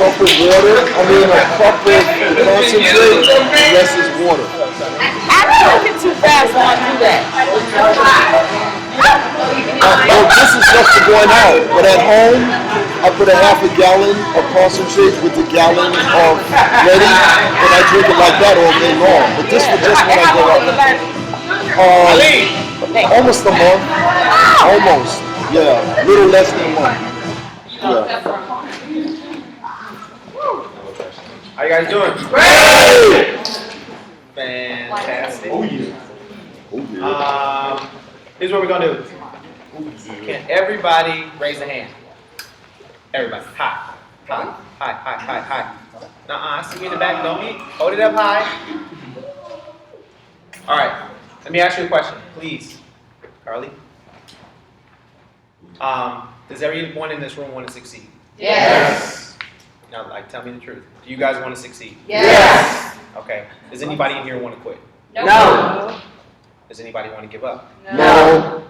cup of water, a cup of concentrate, the rest is water. I'm talking too fast when I do that. Well, this is just for going out, but at home, I put a half a gallon of concentrate with a gallon of ready, and I drink it like that all day long. But this was just when I go out. Almost a month. Almost. Yeah, a little less than a month. Yeah. How you guys doing? Great! Fantastic. Oh yeah. Here's what we're gonna do. Can everybody raise a hand? Everybody. Hi. Hi. Hi. Hi. Hi. Hi. Nuh-uh. See me in the back. Don't be. Hold it up high. All right. Let me ask you a question, please, Carly. Does everyone in this room want to succeed? Yes. Now, tell me the truth. Do you guys want to succeed? Yes. Okay. Does anybody in here want to quit? No. Does anybody want to give up? No.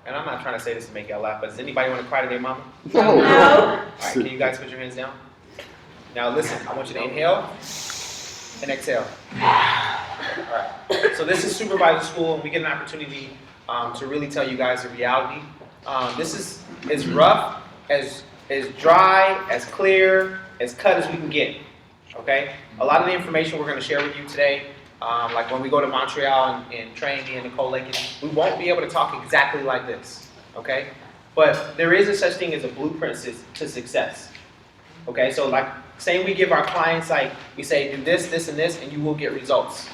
And I'm not trying to say this to make y'all laugh, but does anybody want to cry to their mama? No. All right, can you guys put your hands down? Now listen, I want you to inhale and exhale. All right. So this is Supervisor School, and we get an opportunity to really tell you guys the reality. This is as rough, as dry, as clear, as cut as we can get. Okay? A lot of the information we're going to share with you today, like when we go to Montreal and train me and Nicole Lakin, we won't be able to talk exactly like this. Okay? But there is a such thing as a blueprint to success. Okay? So like saying we give our clients, like we say do this, this, and this, and you will get results.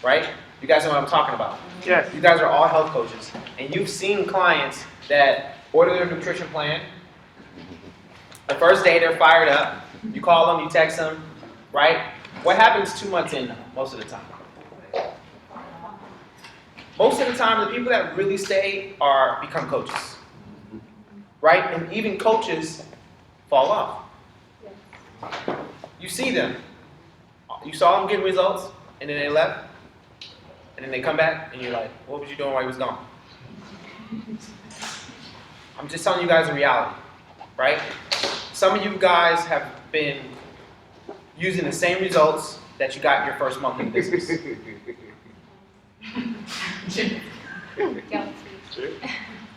Right? You guys know what I'm talking about. Yes. You guys are all health coaches, and you've seen clients that order their nutrition plan. The first day they're fired up. You call them, you text them, right? What happens 2 months in most of the time? Most of the time, the people that really stay become coaches, right? And even coaches fall off. You see them. You saw them getting results, and then they left. And then they come back, and you're like, what was you doing while he was gone? I'm just telling you guys the reality, right? Some of you guys have been using the same results that you got your first month in business.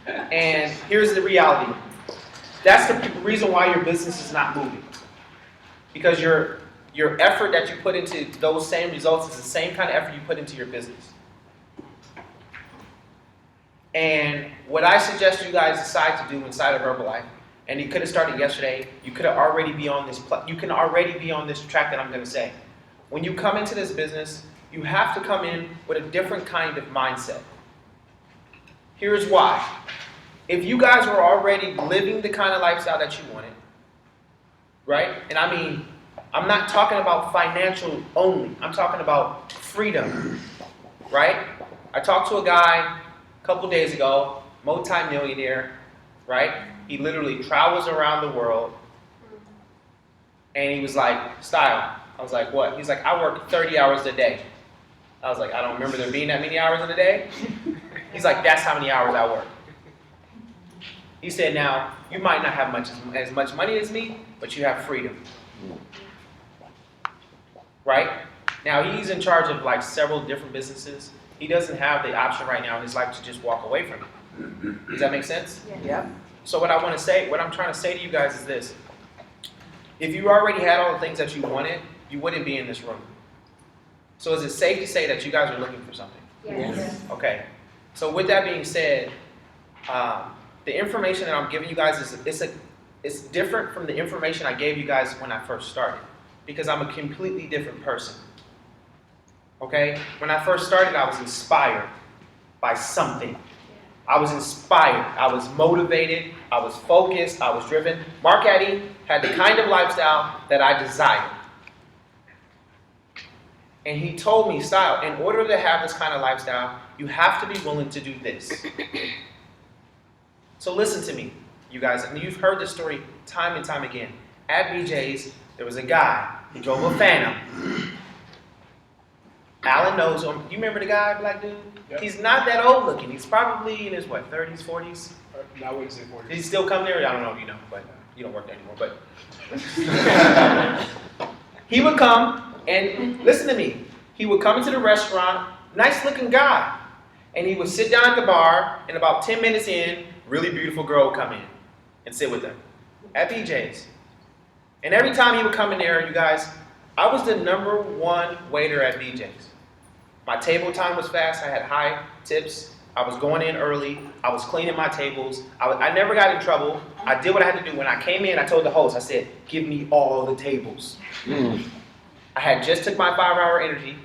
And here's the reality. That's the reason why your business is not moving. Because your effort that you put into those same results is the same kind of effort you put into your business. And what I suggest you guys decide to do inside of Herbalife, and you could have started yesterday, you could have already be on this. You can already be on this track that I'm going to say. When you come into this business, you have to come in with a different kind of mindset. Here's why. If you guys were already living the kind of lifestyle that you wanted, right? And I mean, I'm not talking about financial only. I'm talking about freedom, right? I talked to a guy a couple days ago, multi-millionaire, right? He literally travels around the world, and he was like, style. I was like, what? He's like, I work 30 hours a day. I was like, I don't remember there being that many hours in a day. He's like, that's how many hours I work. He said, now, you might not have as much money as me, but you have freedom. Right? Now, he's in charge of like several different businesses. He doesn't have the option right now in his life to just walk away from it. Does that make sense? Yeah. So what I'm trying to say to you guys is this. If you already had all the things that you wanted, you wouldn't be in this room. So is it safe to say that you guys are looking for something? Yes. Okay. So with that being said, the information that I'm giving you guys it's different from the information I gave you guys when I first started, because I'm a completely different person. Okay? When I first started, I was inspired by something. I was inspired. I was motivated. I was focused. I was driven. Mark Addy had the kind of lifestyle that I desired. And he told me, style, in order to have this kind of lifestyle, you have to be willing to do this. So listen to me, you guys. And you've heard this story time and time again. At BJ's, there was a guy. He drove a Phantom. Alan knows him. You remember the guy, black dude? Yep. He's not that old looking. He's probably in his, 30s, 40s? I wouldn't say 40. Did he still come there? I don't know if you know. But You don't work there anymore, but he would come and listen to me. He would come into the restaurant, nice looking guy, and he would sit down at the bar, and about 10 minutes in, really beautiful girl would come in and sit with him at BJ's. And every time he would come in there, you guys, I was the #1 waiter at BJ's. My table time was fast. I had high tips. I was going in early. I was cleaning my tables. I never got in trouble. I did what I had to do. When I came in, I told the host, I said, give me all the tables. I had just took my 5-hour energy.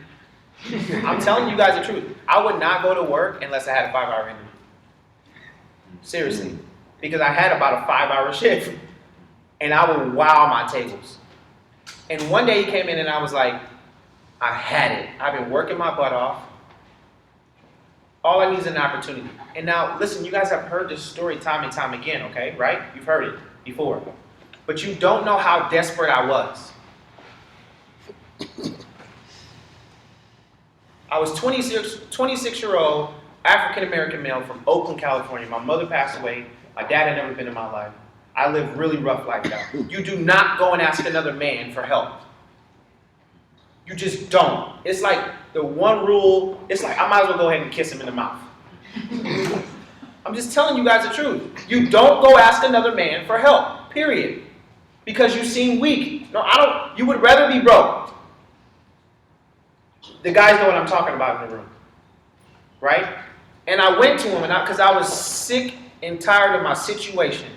I'm telling you guys the truth. I would not go to work unless I had a 5-hour energy. Seriously. Because I had about a 5-hour shift. And I would wow my tables. And one day he came in and I was like, I had it. I've been working my butt off. All I need is an opportunity. And now, listen, you guys have heard this story time and time again, okay? Right? You've heard it before. But you don't know how desperate I was. I was 26-year-old African-American male from Oakland, California. My mother passed away. My dad had never been in my life. I lived really rough like that. You do not go and ask another man for help. You just don't. It's like the one rule, it's like I might as well go ahead and kiss him in the mouth. I'm just telling you guys the truth. You don't go ask another man for help, period. Because you seem weak. No, I don't. You would rather be broke. The guys know what I'm talking about in the room. Right? And I went to him because I was sick and tired of my situation.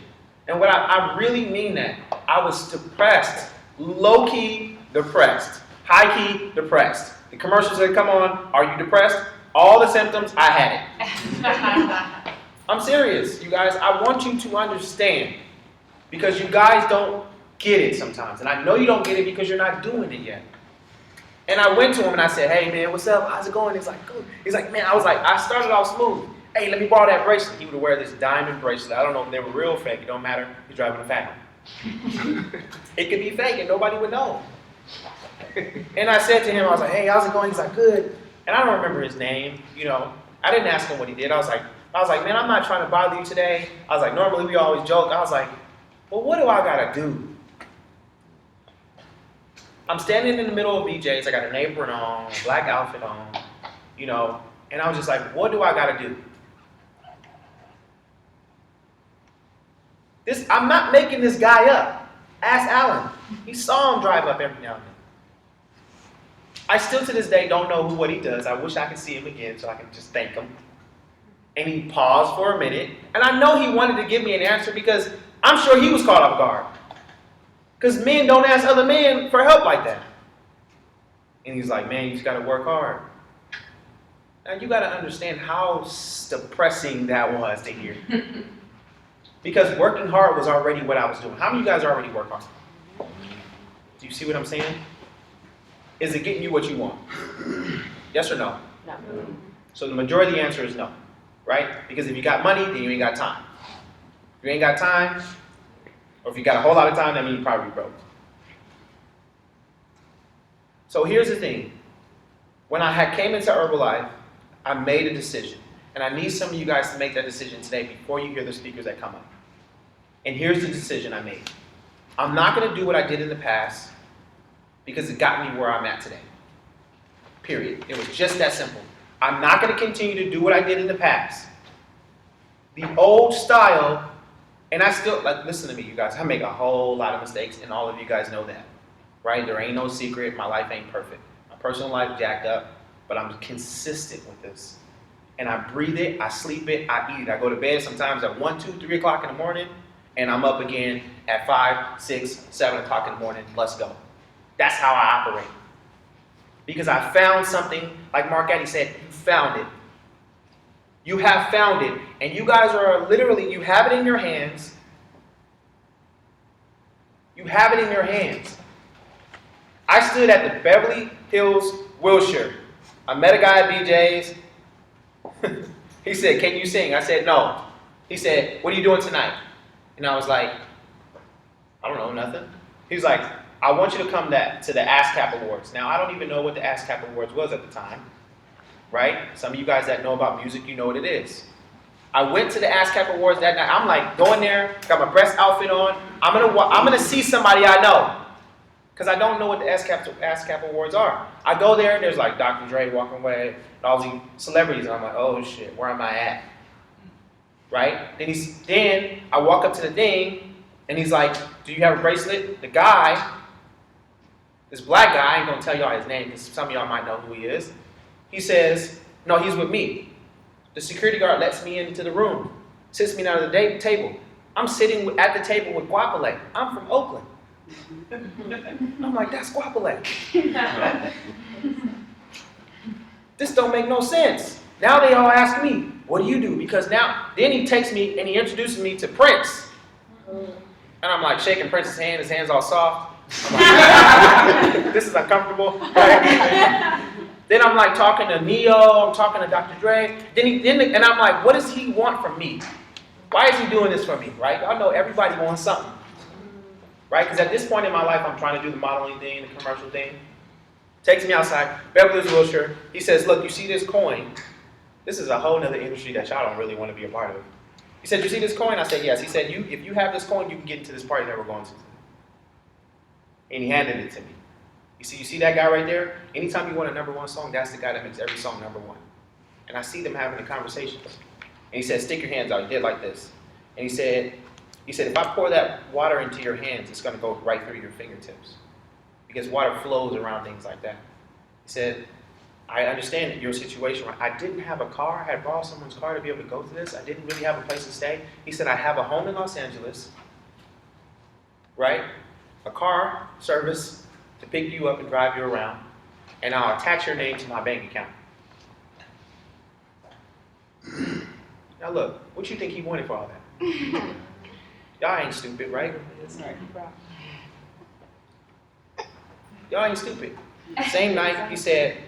And what I really mean that. I was depressed. Low-key depressed. High-key depressed. The commercials said, come on, are you depressed? All the symptoms, I had it. I'm serious, you guys. I want you to understand. Because you guys don't get it sometimes. And I know you don't get it because you're not doing it yet. And I went to him and I said, hey man, what's up? How's it going? He's like, good. He's like, man, I started off smooth. Hey, let me borrow that bracelet. He would wear this diamond bracelet. I don't know if they were real or fake. It don't matter. He's driving a Phantom. It could be fake and nobody would know. And I said to him, I was like, hey, how's it going? He's like, good. And I don't remember his name, you know. I didn't ask him what he did. I was like, man, I'm not trying to bother you today. I was like, normally we always joke. I was like, well, what do I gotta do? I'm standing in the middle of BJ's. I got an apron on, a black outfit on, you know. And I was just like, what do I gotta do? I'm not making this guy up. Ask Alan. He saw him drive up every now and then. I still to this day don't know what he does. I wish I could see him again so I can just thank him. And he paused for a minute. And I know he wanted to give me an answer because I'm sure he was caught off guard. Because men don't ask other men for help like that. And he's like, man, you just got to work hard. Now you got to understand how depressing that was to hear. Because working hard was already what I was doing. How many of you guys already work hard? Do you see what I'm saying? Is it getting you what you want? Yes or no? No. So the majority of the answer is no, right? Because if you got money, then you ain't got time. If you ain't got time, or if you got a whole lot of time, that means you probably broke. So here's the thing. When I came into Herbalife, I made a decision. And I need some of you guys to make that decision today before you hear the speakers that come up. And here's the decision I made. I'm not going to do what I did in the past because it got me where I'm at today. Period. It was just that simple. I'm not going to continue to do what I did in the past. The old style, and I still, like, listen to me, you guys. I make a whole lot of mistakes, and all of you guys know that. Right? There ain't no secret. My life ain't perfect. My personal life jacked up, but I'm consistent with this. And I breathe it, I sleep it, I eat it. I go to bed sometimes at 1, 2, 3 o'clock in the morning, and I'm up again at 5, 6, 7 o'clock in the morning. Let's go. That's how I operate. Because I found something, like Mark Addy said, you found it. You have found it. And you guys are literally, you have it in your hands. You have it in your hands. I stood at the Beverly Hills Wilshire. I met a guy at BJ's. He said, can you sing? I said, no. He said, what are you doing tonight? And I was like, I don't know, nothing. He's like, I want you to come to the ASCAP Awards. Now, I don't even know what the ASCAP Awards was at the time, right? Some of you guys that know about music, you know what it is. I went to the ASCAP Awards that night. I'm like going there, got my best outfit on. I'm gonna see somebody I know. Because I don't know what the ASCAP Awards are. I go there, there's like Dr. Dre walking away, and all these celebrities, and I'm like, oh shit, where am I at? Right? Then I walk up to the thing, and he's like, do you have a bracelet? The guy, this black guy, I ain't gonna tell y'all his name, because some of y'all might know who he is. He says, no, he's with me. The security guard lets me into the room, sits me down at the table. I'm sitting at the table with Guapale. I'm from Oakland. I'm like, that's Guapale. This don't make no sense. Now they all ask me, what do you do? Because then he takes me and he introduces me to Prince. And I'm like shaking Prince's hand, his hand's all soft. I'm like, this is uncomfortable. Right? Then I'm like talking to Neo, I'm talking to Dr. Dre. And I'm like, what does he want from me? Why is he doing this for me, right? I know everybody wants something, right? Because at this point in my life, I'm trying to do the modeling thing, the commercial thing. Takes me outside, Beverly Hills, Wilshire. He says, look, you see this coin? This is a whole nother industry that y'all don't really want to be a part of. He said, you see this coin? I said, yes. He said, if you have this coin, you can get into this party that we're going to. And he handed it to me. You see that guy right there? Anytime you want a #1 song, that's the guy that makes every song #1. And I see them having the conversations. And he said, stick your hands out. He did like this. And he said, if I pour that water into your hands, it's going to go right through your fingertips. Because water flows around things like that. He said, I understand that your situation. I didn't have a car. I had borrowed someone's car to be able to go to this. I didn't really have a place to stay. He said, I have a home in Los Angeles, right? A car service to pick you up and drive you around, and I'll attach your name to my bank account. Now look, what you think he wanted for all that? Y'all ain't stupid, right? Y'all ain't stupid. Same night, he said,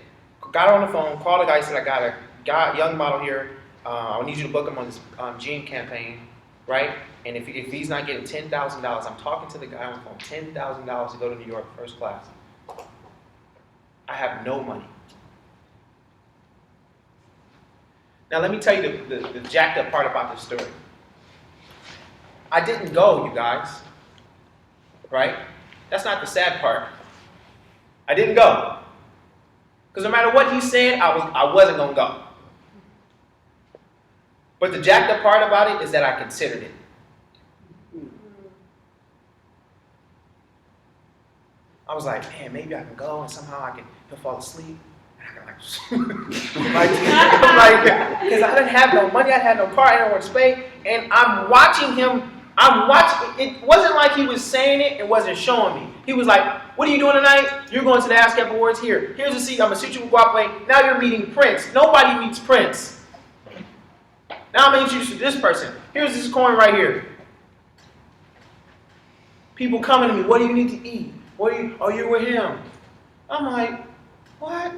got on the phone, called the guy, said, I got a guy, young model here, I need you to book him on this jean campaign, right? And if he's not getting $10,000, I'm talking to the guy on the phone, $10,000 to go to New York first class. I have no money. Now let me tell you the jacked up part about this story. I didn't go, you guys, right? That's not the sad part. I didn't go. Because no matter what he said, I wasn't going to go. But the jacked up part about it is that I considered it. I was like, man, maybe I can go and somehow he'll fall asleep. And I can because I didn't have no money, I had no car, I didn't know where to stay. And I'm watching him, it wasn't like he was saying it wasn't showing me. He was like, what are you doing tonight? You're going to the ASCAP Awards here. Here's a seat, I'm going to sit you with Guapale. Now you're meeting Prince. Nobody meets Prince. Now I'm going to introduce you to this person. Here's this coin right here. People coming to me, what do you need to eat? You're with him. I'm like, what?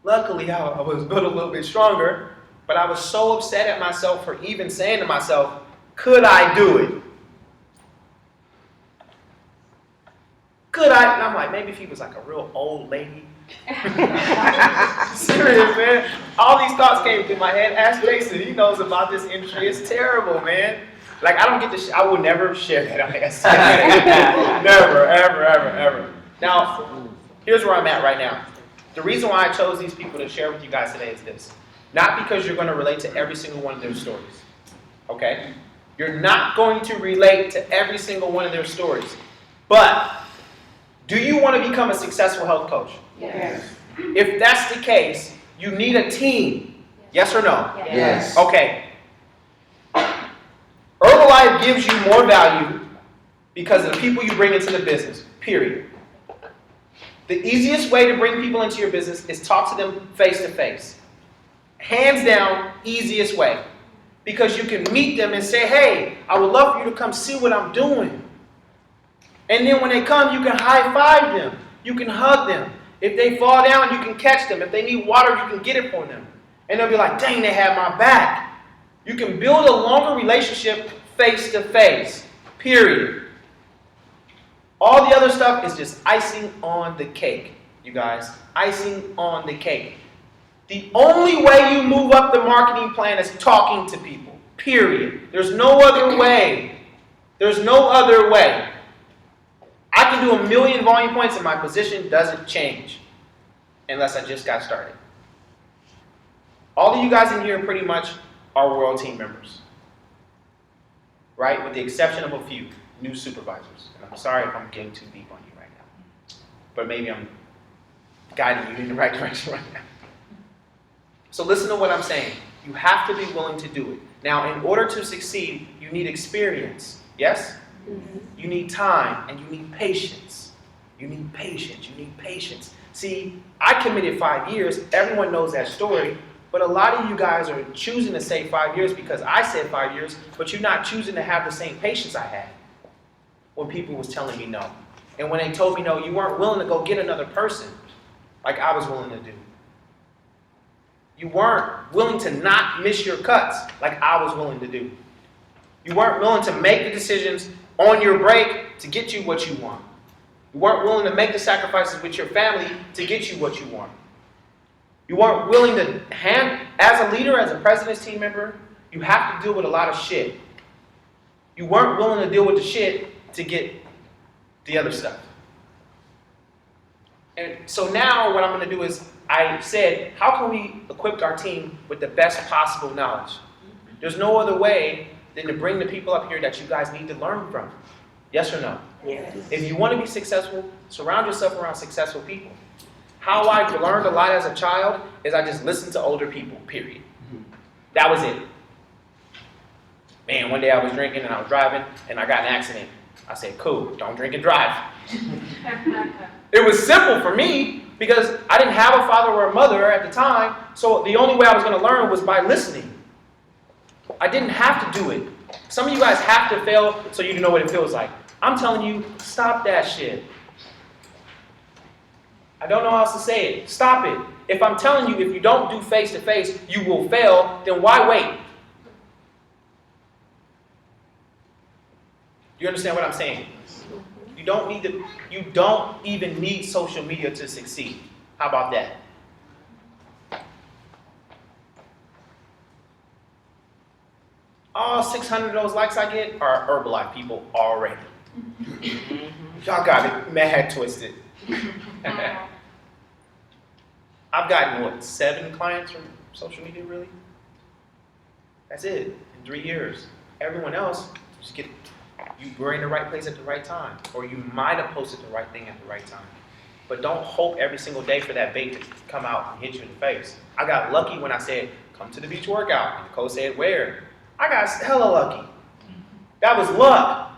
Luckily, I was built a little bit stronger, but I was so upset at myself for even saying to myself, could I do it? Could I? And I'm like, maybe if he was like a real old lady. Serious, man. All these thoughts came through my head. Ask Jason, he knows about this industry. It's terrible, man. Like, I don't get to I will never share that on ASCAP. Never, ever, ever, ever. Now, here's where I'm at right now. The reason why I chose these people to share with you guys today is this. Not because you're going to relate to every single one of their stories. Okay? You're not going to relate to every single one of their stories. But, do you want to become a successful health coach? Yes. If that's the case, you need a team. Yes or no? Yes. Okay. Herbalife gives you more value because of the people you bring into the business, period. The easiest way to bring people into your business is talk to them face to face. Hands down, easiest way. Because you can meet them and say, hey, I would love for you to come see what I'm doing. And then when they come, you can high five them. You can hug them. If they fall down, you can catch them. If they need water, you can get it for them. And they'll be like, dang, they have my back. You can build a longer relationship face to face, period. All the other stuff is just icing on the cake, you guys. Icing on the cake. The only way you move up the marketing plan is talking to people, period. There's no other way. There's no other way. I can do 1,000,000 volume points and my position doesn't change unless I just got started. All of you guys in here pretty much are world team members, right? With the exception of a few new supervisors. And I'm sorry if I'm getting too deep on you right now, but maybe I'm guiding you in the right direction right now. So listen to what I'm saying. You have to be willing to do it. Now, in order to succeed, you need experience. Yes? Mm-hmm. You need time and you need patience. You need patience. You need patience. See, I committed 5 years. Everyone knows that story. But a lot of you guys are choosing to say 5 years because I said 5 years, but you're not choosing to have the same patience I had when people was telling me no. And when they told me no, you weren't willing to go get another person like I was willing to do. You weren't willing to not miss your cuts like I was willing to do. You weren't willing to make the decisions on your break to get you what you want. You weren't willing to make the sacrifices with your family to get you what you want. You weren't willing to as a leader, as a president's team member, you have to deal with a lot of shit. You weren't willing to deal with the shit to get the other stuff. And so now what I'm going to do is, I said, how can we equip our team with the best possible knowledge? There's no other way than to bring the people up here that you guys need to learn from. Yes or no? Yes. If you want to be successful, surround yourself around successful people. How I learned a lot as a child is I just listened to older people, period. That was it. Man, one day I was drinking and I was driving and I got in an accident. I said, cool, don't drink and drive. It was simple for me because I didn't have a father or a mother at the time, so the only way I was going to learn was by listening. I didn't have to do it. Some of you guys have to fail so you know what it feels like. I'm telling you, stop that shit. I don't know how else to say it. Stop it. If I'm telling you, if you don't do face-to-face, you will fail, then why wait? Do you understand what I'm saying? You don't even need social media to succeed. How about that? All 600 of those likes I get are Herbalife people already. Y'all got it mad twisted. I've gotten, 7 clients from social media, really? That's it, in 3 years. Everyone else, you were in the right place at the right time, or you might have posted the right thing at the right time. But don't hope every single day for that bait to come out and hit you in the face. I got lucky when I said, come to the beach workout, and the coach said, where? I got hella lucky. That was luck.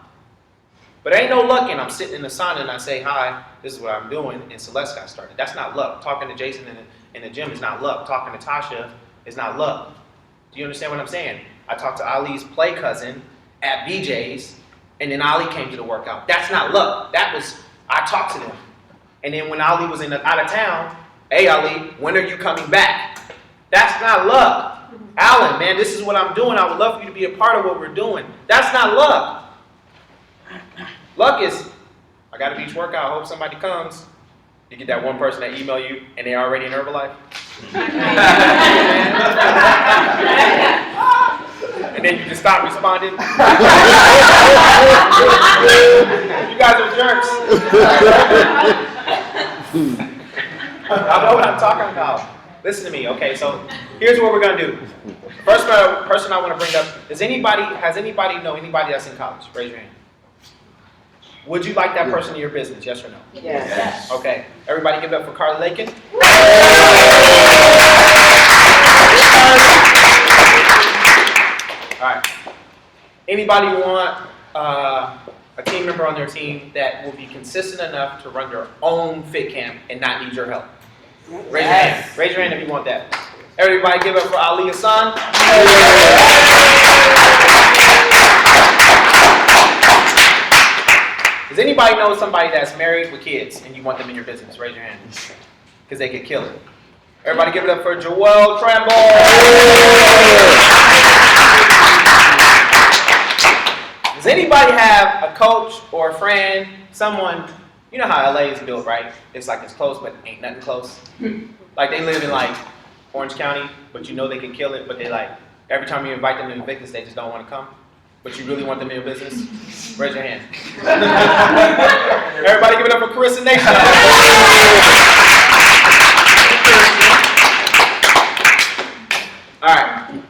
But ain't no luck in I'm sitting in the sauna and I say, hi, this is what I'm doing, and Celeste got started. That's not luck. Talking to Jason in the gym is not luck. Talking to Tasha is not luck. Do you understand what I'm saying? I talked to Ali's play cousin at BJ's, and then Ali came to the workout. That's not luck. I talked to them. And then when Ali was out of town, hey Ali, when are you coming back? That's not luck. Alan, man, this is what I'm doing. I would love for you to be a part of what we're doing. That's not luck. Luck is, I got a beach workout, I hope somebody comes. You get that one person that email you and they're already in Herbalife. And then you just stop responding. You guys are jerks. I know what I'm talking about. Listen to me, okay? So here's what we're gonna do. First person I want to bring up, has anybody know anybody that's in college? Raise your hand. Would you like that person in your business, yes or no? Yes. Okay, everybody give it up for Carly Lakin. All right. Anybody want a team member on their team that will be consistent enough to run their own fit camp and not need your help? Raise your hand. Raise your hand if you want that. Everybody give it up for Ali Hassan. Does anybody know somebody that's married with kids and you want them in your business? Raise your hand. Because they could kill it. Everybody give it up for Joelle Tramble. Does anybody have a coach or a friend, someone, you know how LA is built, right? It's like it's close, but ain't nothing close. Like they live in like Orange County, but you know they can kill it, but they like, every time you invite them to the business, they just don't want to come? But you really want them in your business? Raise your hand. Everybody give it up for Carissa Nation. All right.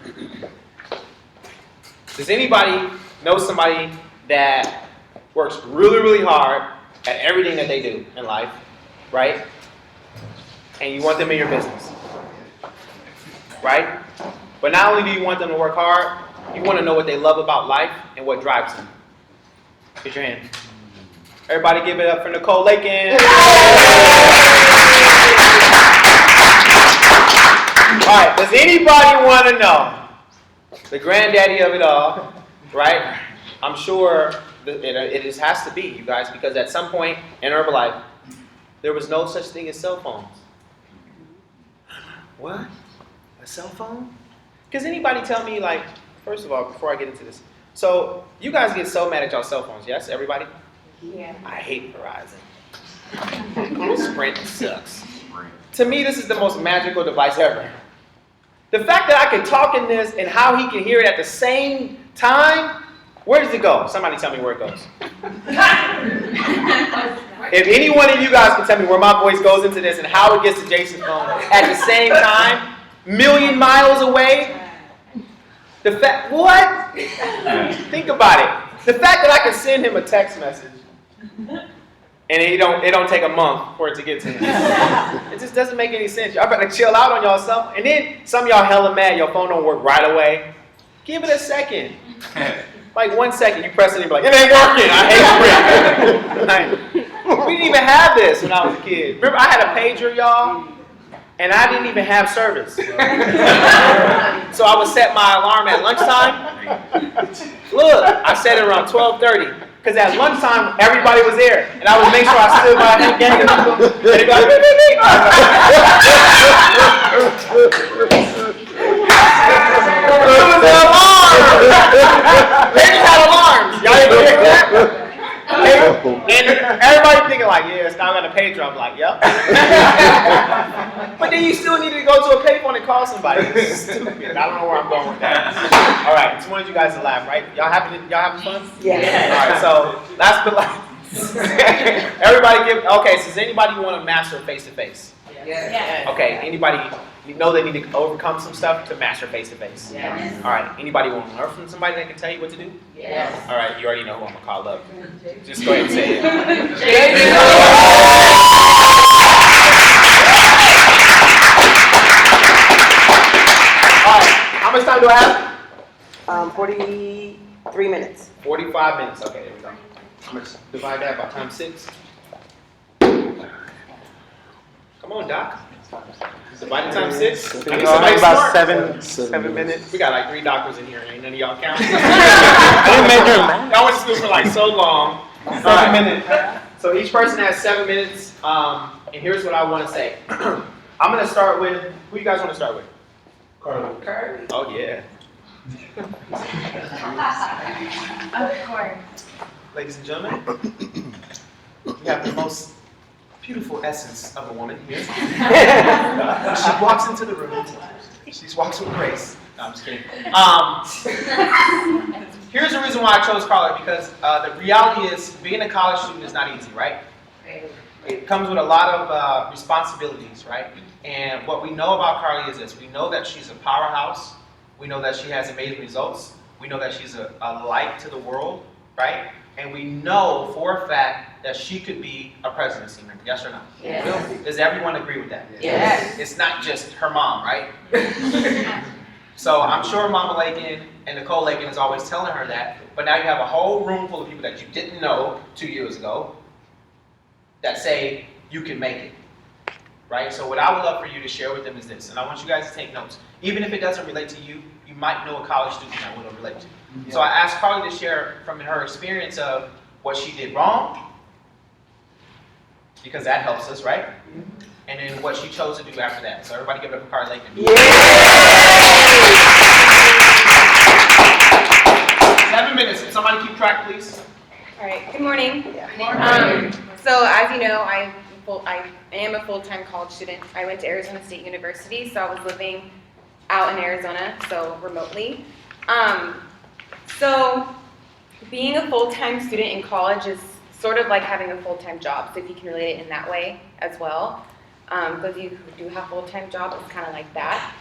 Does anybody know somebody that works really, really hard at everything that they do in life, right? And you want them in your business, right? But not only do you want them to work hard, you want to know what they love about life and what drives them. Raise your hand. Everybody give it up for Nicole Lakin. All right, does anybody want to know the granddaddy of it all, right? I'm sure that it just has to be, you guys, because at some point in Herbalife, there was no such thing as cell phones. What? A cell phone? Because anybody tell me, like, first of all, before I get into this, so you guys get so mad at y'all cell phones, yes, everybody? Yeah. I hate Verizon. Sprint sucks. To me, this is the most magical device ever. The fact that I can talk in this and how he can hear it at the same time, where does it go? Somebody tell me where it goes. If any one of you guys can tell me where my voice goes into this and how it gets to Jason's phone at the same time, million miles away, the fact, what? Think about it. The fact that I can send him a text message and it don't take a month for it to get to him. It just doesn't make any sense. Y'all better chill out on y'all stuff. And then some of y'all hella mad your phone don't work right away. Give it a second. Like 1 second, you press it and be like, it ain't working. I hate Sprint. Like, we didn't even have this when I was a kid. Remember, I had a pager, y'all, and I didn't even have service. So I would set my alarm at lunchtime. Look, I set it around 12:30. Because at lunchtime, everybody was there. And I would make sure I stood by a gang of people. And they'd be like, beep, beep, beep. It was an alarm. They just had alarms. Y'all didn't hear that? And everybody thinking like, yeah, it's not on a pager. I'm like, yep. But then you still need to go to a payphone and call somebody. It's stupid. I don't know where I'm going with that. All right, just wanted you guys to laugh, right? Y'all having fun? Yes. All right, so last but last, everybody give. Okay, so does anybody want to master face to face? Yes. Okay, anybody know they need to overcome some stuff to master face to face? Yes. All right, anybody want to learn from somebody that can tell you what to do? Yes. All right, you already know who I'm gonna call up. Just go ahead and say it. All right, how much time do I have? 43 minutes. 45 minutes. Okay, there we go. I'm gonna divide that by times 6. Come on, Doc. Divide it times 6. I need somebody about smart. 7 minutes. We got like 3 doctors in here. Ain't none of y'all count. I didn't measure them. Y'all went to school for like so long. 7 minutes. So each person has 7 minutes. And here's what I want to say. I'm going to start with, who you guys want to start with? Curry. Oh, yeah. Of course. Ladies and gentlemen, we have the most beautiful essence of a woman here. When she walks into the room, she walks with grace. No, I'm just kidding. Here's the reason why I chose Carla, because the reality is being a college student is not easy, right? It comes with a lot of responsibilities, right? And what we know about Carly is this. We know that she's a powerhouse. We know that she has amazing results. We know that she's a light to the world, right? And we know for a fact that she could be a presidency member. Yes or no? Yes. Does everyone agree with that? Yes. It's not just her mom, right? So I'm sure Mama Lakin and Nicole Lakin is always telling her that. But now you have a whole room full of people that you didn't know 2 years ago that say you can make it. Right? So what I would love for you to share with them is this, and I want you guys to take notes. Even if it doesn't relate to you, you might know a college student that will relate to. Yeah. So I asked Carly to share from her experience of what she did wrong, because that helps us, right? And then what she chose to do after that. So everybody give it up for Carly Lakin. Yeah. 7 minutes. Somebody keep track, please. All right. Good morning. Yeah. So as you know, I've I am a full-time college student. I went to Arizona State University, so I was living out in Arizona, so remotely. So being a full-time student in college is sort of like having a full-time job, so if you can relate it in that way as well. Those of you who do have full-time jobs, it's kind of like that.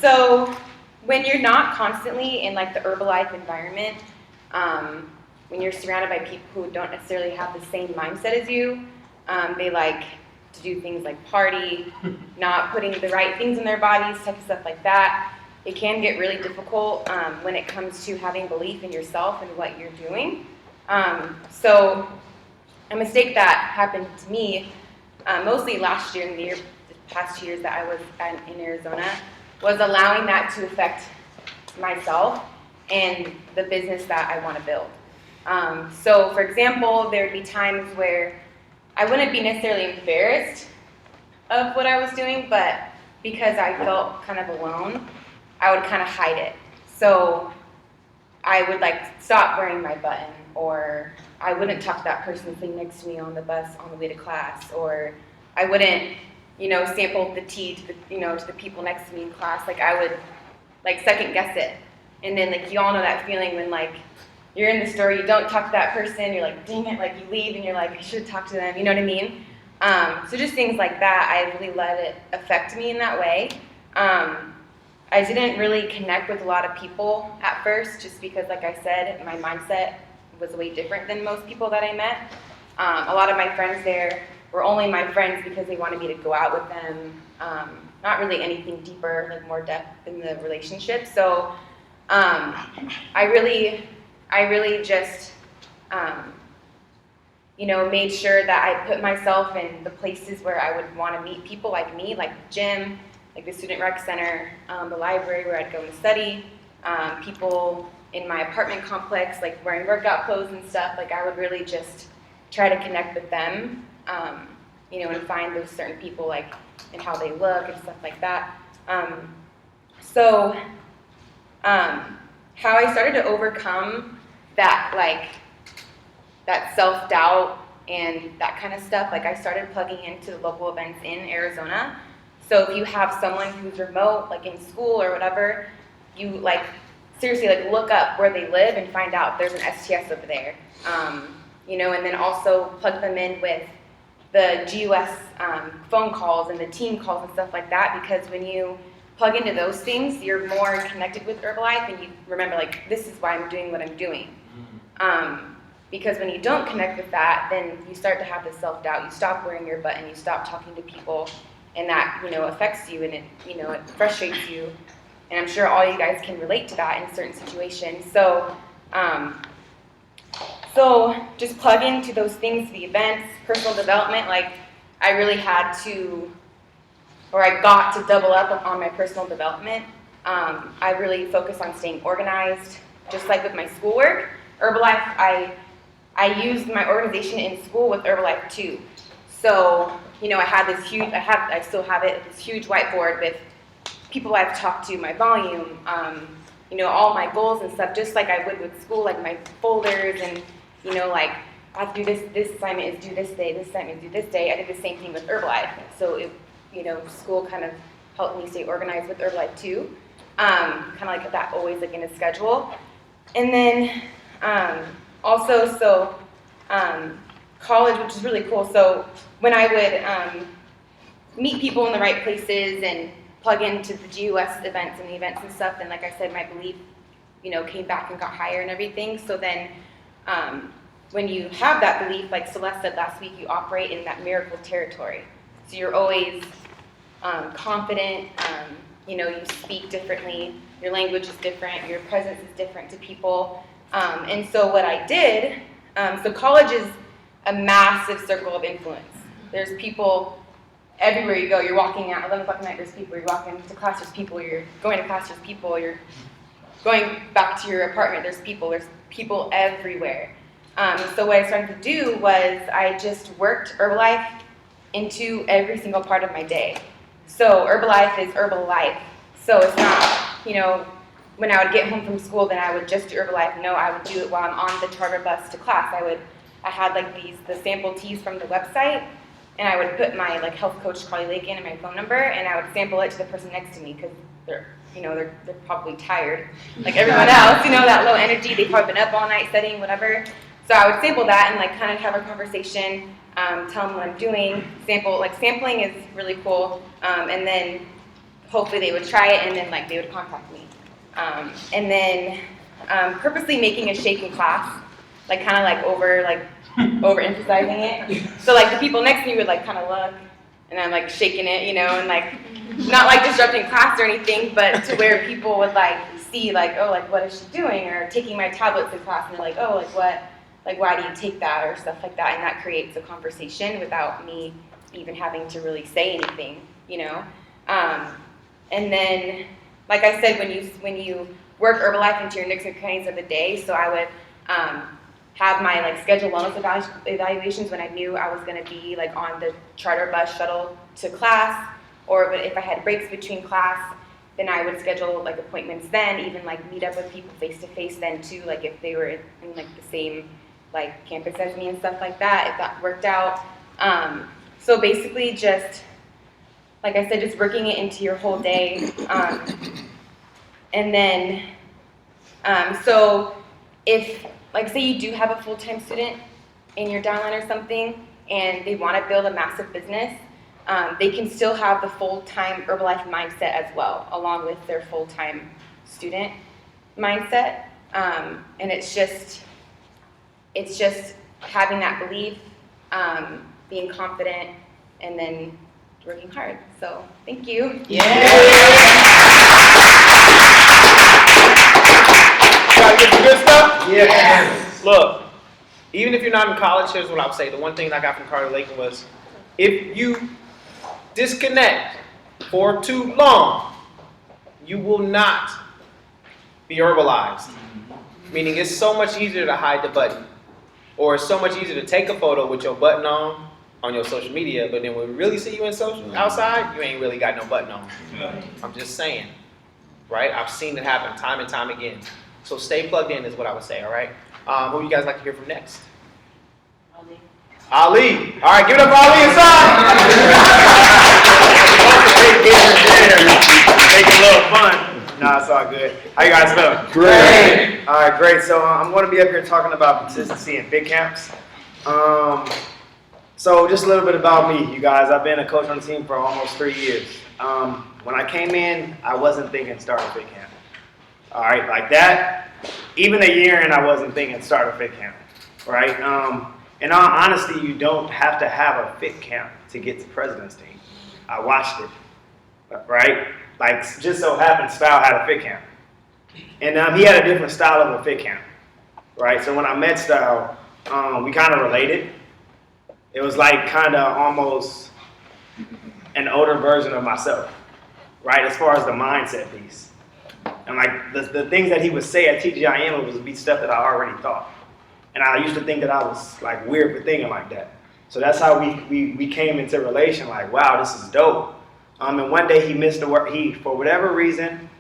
So when you're not constantly in like the Herbalife environment, when you're surrounded by people who don't necessarily have the same mindset as you, they like to do things like party, not putting the right things in their bodies, type of stuff like that. It can get really difficult when it comes to having belief in yourself and what you're doing. So a mistake that happened to me, mostly last year and the past 2 years that I was in Arizona, was allowing that to affect myself and the business that I want to build. So for example, there would be times where I wouldn't be necessarily embarrassed of what I was doing, but because I felt kind of alone, I would kind of hide it. So I would like stop wearing my button, or I wouldn't talk to that person sitting next to me on the bus on the way to class, or I wouldn't, sample the tea to the people next to me in class. Like I would like second guess it. And then like you all know that feeling when like you're in the store, you don't talk to that person, you're like, dang it, like you leave and you're like, I should talk to them, you know what I mean? So just things like that, I really let it affect me in that way. I didn't really connect with a lot of people at first, just because, like I said, my mindset was way different than most people that I met. A lot of my friends there were only my friends because they wanted me to go out with them, not really anything deeper, like more depth in the relationship. So I really just, made sure that I put myself in the places where I would want to meet people like me, like the gym, like the student rec center, the library where I'd go and study, people in my apartment complex, like wearing workout clothes and stuff. Like I would really just try to connect with them, and find those certain people, like, and how they look and stuff like that. How I started to overcome that, like, that self-doubt and that kind of stuff, like I started plugging into the local events in Arizona. So if you have someone who's remote, like in school or whatever, you like seriously like look up where they live and find out if there's an STS over there. And then also plug them in with the GUS phone calls and the team calls and stuff like that, because when you plug into those things, you're more connected with Herbalife and you remember, like, this is why I'm doing what I'm doing. Because when you don't connect with that, then you start to have this self-doubt. You stop wearing your button, you stop talking to people, and that, affects you, and it, it frustrates you. And I'm sure all you guys can relate to that in certain situations. So just plug into those things, the events, personal development. Like I really had to, or I got to double up on my personal development. I really focused on staying organized, just like with my schoolwork. Herbalife, I used my organization in school with Herbalife too. So, I had this huge, I still have it, this huge whiteboard with people I've talked to, my volume, all my goals and stuff, just like I would with school, like my folders and, like I have to do this assignment is due this day, this assignment is due this day. I did the same thing with Herbalife. So, school kind of helped me stay organized with Herbalife too. Kind of like that, always like in a schedule. And then college, which is really cool. So when I would meet people in the right places and plug into the GUS events and the events and stuff, and like I said, my belief, came back and got higher and everything. So then when you have that belief, like Celeste said last week, you operate in that miracle territory. So you're always confident, you speak differently, your language is different, your presence is different to people. And so what I did, so college is a massive circle of influence. There's people everywhere you go. You're walking out, 11 o'clock at night, there's people. You're walking to class, there's people. You're going to class, there's people. You're going back to your apartment, there's people. There's people everywhere. So what I started to do was I just worked Herbalife into every single part of my day. So Herbalife is Herbalife. So it's not, when I would get home from school, then I would just do Herbalife. No, I would do it while I'm on the charter bus to class. I had like the sample teas from the website, and I would put my like health coach Carly Lake in and my phone number, and I would sample it to the person next to me because they're probably tired, like everyone else, that low energy. They've probably been up all night studying, whatever. So I would sample that and like kind of have a conversation, tell them what I'm doing. Sampling is really cool, and then hopefully they would try it, and then like they would contact me, and then purposely making a shake in class, like kind of like overemphasizing it. So like the people next to me would like kind of look, and I'm like shaking it, and like not like disrupting class or anything, but to where people would like see like, oh, like what is she doing? Or taking my tablets in class, and they're like, oh, like what? Like why do you take that or stuff like that? And that creates a conversation without me even having to really say anything, And then, like I said, when you work Herbalife into your nooks and crannies of the day, so I would have my like scheduled wellness evaluations when I knew I was going to be like on the charter bus shuttle to class, or if I had breaks between class, then I would schedule like appointments then, even like meet up with people face to face then too, like if they were in like the same like campus as me and stuff like that, if that worked out. So basically just, like I said, just working it into your whole day. And then, so if, like say you do have a full-time student in your downline or something, and they want to build a massive business, they can still have the full-time Herbalife mindset as well, along with their full-time student mindset. And it's just having that belief, being confident, and then working hard. So thank you. Gotta get some good stuff? Yeah. Look, even if you're not in college, here's what I would say. The one thing I got from Carter Lakin was, if you disconnect for too long, you will not be herbalized. Meaning it's so much easier to hide the button. Or it's so much easier to take a photo with your button on your social media, but then when we really see you in social outside, you ain't really got no button on. I'm just saying, right? I've seen it happen time and time again. So stay plugged in is what I would say, all right? Who would you guys like to hear from next? Ali. All right, give it up for Ali inside. Make it a little fun. Nah, it's all good. How you guys feeling? Great. All right, great. So I'm going to be up here talking about consistency in fit camps. So just a little bit about me, you guys. I've been a coach on the team for almost 3 years. When I came in, I wasn't thinking start a fit camp. All right, like that. Even a year in, I wasn't thinking start a fit camp, right? In all honesty, you don't have to have a fit camp to get to president's team. I watched it, right? Like, just so happened, Spal had a fit camp. And he had a different style of a fit camp, right? So when I met Spal, we kind of related. It was like kind of almost an older version of myself, right? As far as the mindset piece. And like the things that he would say at TGIM would be stuff that I already thought. And I used to think that I was like weird for thinking like that. So that's how we came into relation, like, wow, this is dope. And one day he missed the work. For whatever reason,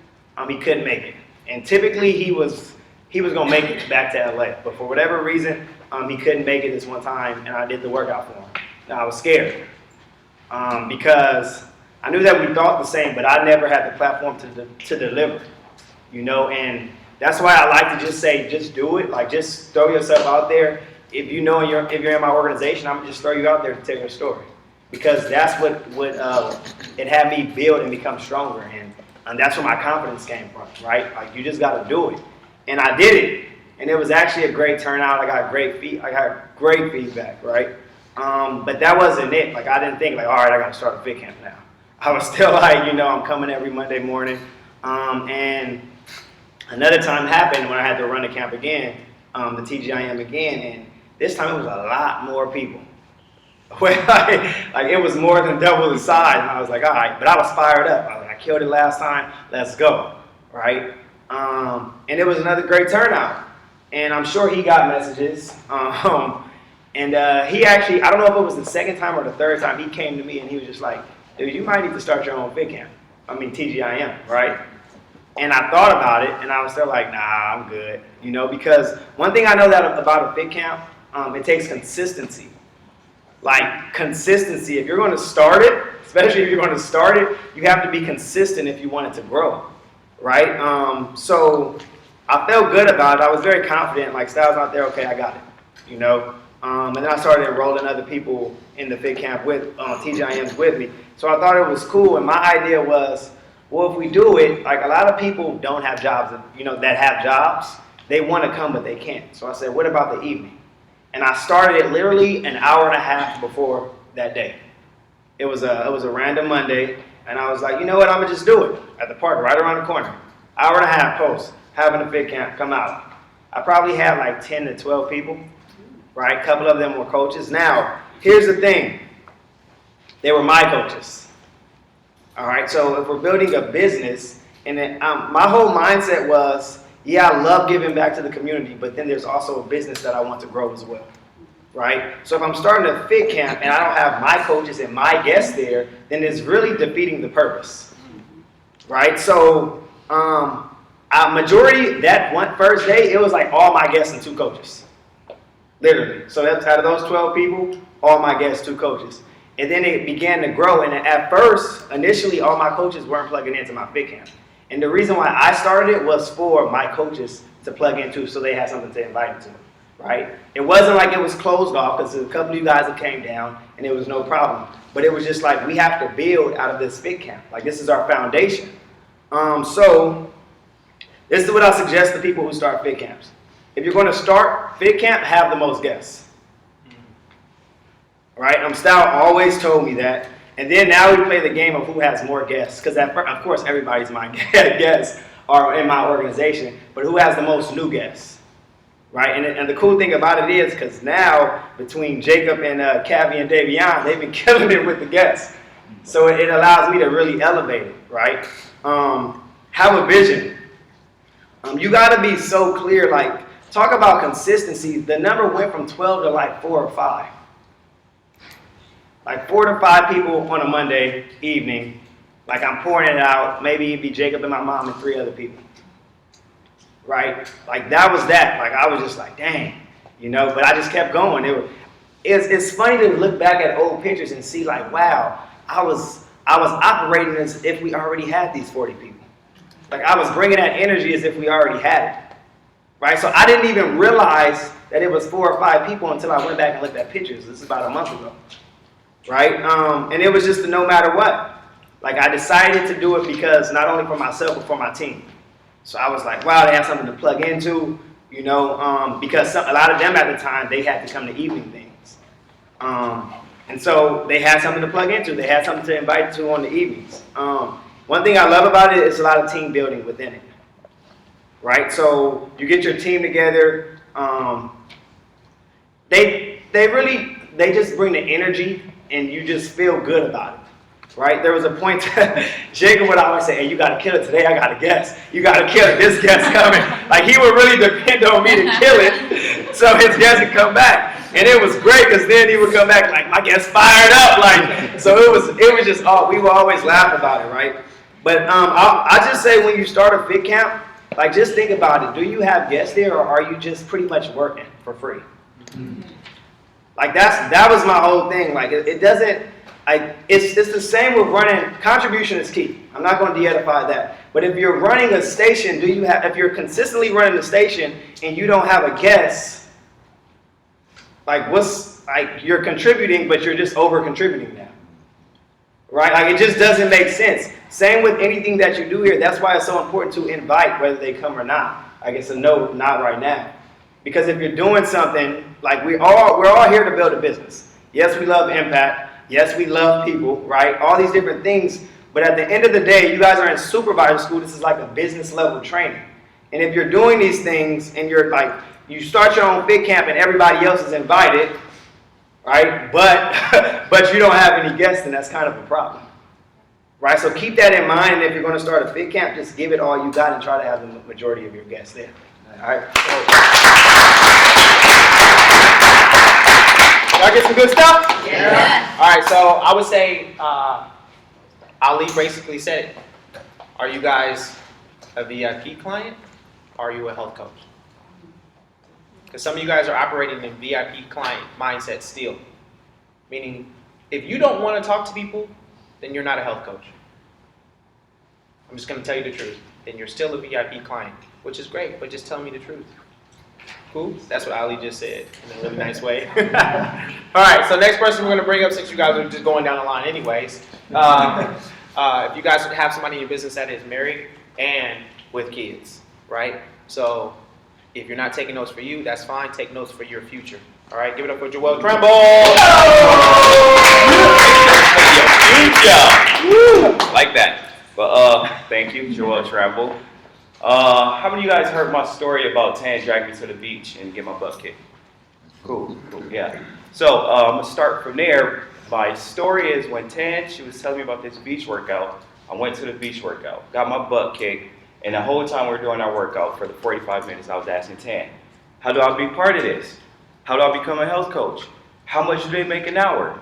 he couldn't make it. And typically he was gonna make it back to LA. But for whatever reason, he couldn't make it this one time, and I did the workout for him. Now I was scared because I knew that we thought the same, but I never had the platform to deliver, and that's why I like to just say, just do it. Like, just throw yourself out there. If you're in my organization, I'm gonna just throw you out there to tell your story, because that's what it had me build and become stronger, and that's where my confidence came from, right? Like, you just got to do it, and I did it, and it was actually a great turnout. I got great feedback, right? But that wasn't it. Like, I didn't think like, all right, I got to start a fit camp now. I was still like, I'm coming every Monday morning. And another time happened when I had to run the camp again, the TGIM again, and this time it was a lot more people. Like it was more than double the size, and I was like, all right, but I was fired up. I was like, I killed it last time, let's go, right? And it was another great turnout, and I'm sure he got messages. And he actually, I don't know if it was the second time or the third time, he came to me and he was just like, dude, you might need to start your own fit camp. TGIM, right? And I thought about it, and I was still like, nah, I'm good. Because one thing I know that about a fit camp, it takes consistency. like consistency. If you're going to start it, especially if you're going to start it, you have to be consistent if you want it to grow, right? So I felt good about it. I was very confident. Like Styles out there, okay, I got it, you know. And then I started enrolling other people in the fit camp with TGIMs with me. So I thought it was cool. And my idea was, well, if we do it, like a lot of people don't have jobs, you know, that have jobs. They want to come, but they can't. So I said, what about the evening? And I started it literally an hour and a half before that day. It was a random Monday, and I was like, you know what, I'm gonna just do it at the park right around the corner. Hour and a half post, having a fit camp, come out. I probably had like 10 to 12 people, right? A couple of them were coaches. Now, here's the thing. They were my coaches. All right, so if we're building a business, and then, my whole mindset was, yeah, I love giving back to the community, but then there's also a business that I want to grow as well. Right? So if I'm starting a fit camp and I don't have my coaches and my guests there, then it's really defeating the purpose. Right? So majority, that one first day, it was like all my guests and 2 coaches. Literally. So that's out of those 12 people, all my guests, 2 coaches. And then it began to grow. And at first, initially, all my coaches weren't plugging into my fit camp. And the reason why I started it was for my coaches to plug into so they had something to invite them to. Right? It wasn't like it was closed off because a couple of you guys that came down and it was no problem. But it was just like we have to build out of this fit camp. Like this is our foundation. So this is what I suggest to people who start fit camps. If you're going to start fit camp, have the most guests. Right? Stout always told me that. And then now we play the game of who has more guests. Because of course everybody's my guest or in my organization. But who has the most new guests? Right, and the cool thing about it is, because now between Jacob and Cavi and Davion, they've been killing it with the guests. So it allows me to really elevate it, right? Have a vision. You got to be so clear. Like, talk about consistency. The number went from 12 to like 4 or 5. Like 4 to 5 people on a Monday evening. Like I'm pouring it out. Maybe it'd be Jacob and my mom and 3 other people. Right? Like that was that. Like I was just like, dang, you know, but I just kept going. It's funny to look back at old pictures and see like, wow, I was operating as if we already had these 40 people. Like I was bringing that energy as if we already had it. Right? So I didn't even realize that it was 4 or 5 people until I went back and looked at pictures. This is about a month ago. Right? And it was just a no matter what. Like I decided to do it because not only for myself, but for my team. So I was like, wow, they have something to plug into, you know, because a lot of them at the time, they had to come to evening things. And so they had something to plug into. They had something to invite to on the evenings. One thing I love about it is a lot of team building within it. Right? So you get your team together. They just bring the energy and you just feel good about it. Right? There was a point Jacob would always say, hey, you got to kill it today. I got a guest. You got to kill it. This guest coming. Like he would really depend on me to kill it so his guest would come back. And it was great because then he would come back like, my guest fired up. Like, so it was just, we would always laugh about it, right? But I just say when you start a fit camp, like just think about it. Do you have guests there or are you just pretty much working for free? Mm-hmm. Like that was my whole thing. Like it doesn't, it's the same with running. Contribution is key. I'm not going to de-edify that. But if you're running a station, if you're consistently running the station and you don't have a guest, you're contributing, but you're just over contributing now. Right? Like it just doesn't make sense. Same with anything that you do here. That's why it's so important to invite whether they come or not. I guess a no, not right now. Because if you're doing something, like we're all here to build a business. Yes, we love impact. Yes, we love people, right? All these different things. But at the end of the day, you guys are in supervisor school. This is like a business level training. And if you're doing these things and you're like, you start your own fit camp and everybody else is invited, right? But you don't have any guests, and that's kind of a problem. Right? So keep that in mind. And if you're going to start a fit camp, just give it all you got and try to have the majority of your guests there. All right? Y'all get some good stuff? Yeah. All right, so I would say Ali basically said it. Are you guys a VIP client or are you a health coach? Because some of you guys are operating in VIP client mindset still. Meaning, if you don't want to talk to people, then you're not a health coach. I'm just going to tell you the truth. Then you're still a VIP client, which is great, but just tell me the truth. Cool? That's what Ali just said in a really nice way. All right, so next person we're going to bring up, since you guys are just going down the line anyways. If you guys have somebody in your business that is married and with kids, right? So if you're not taking notes for you, that's fine. Take notes for your future. All right, give it up for Joel Tremble. Future. Like that. But thank you, Joel Travel. How many of you guys heard my story about Tan dragging me to the beach and get my butt kicked? Cool, yeah. So I'm gonna start from there. My story is when Tan, she was telling me about this beach workout. I went to the beach workout, got my butt kicked, and the whole time we were doing our workout for the 45 minutes, I was asking Tan, how do I be part of this? How do I become a health coach? How much do they make an hour?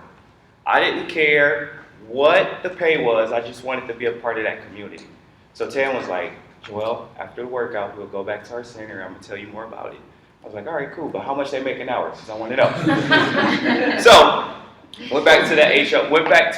I didn't care what the pay was, I just wanted to be a part of that community. So Tan was like, Joel, after the workout, we'll go back to our center, I'm gonna tell you more about it. I was like, all right, cool, but how much they make an hour? Because I want to know. So, went back to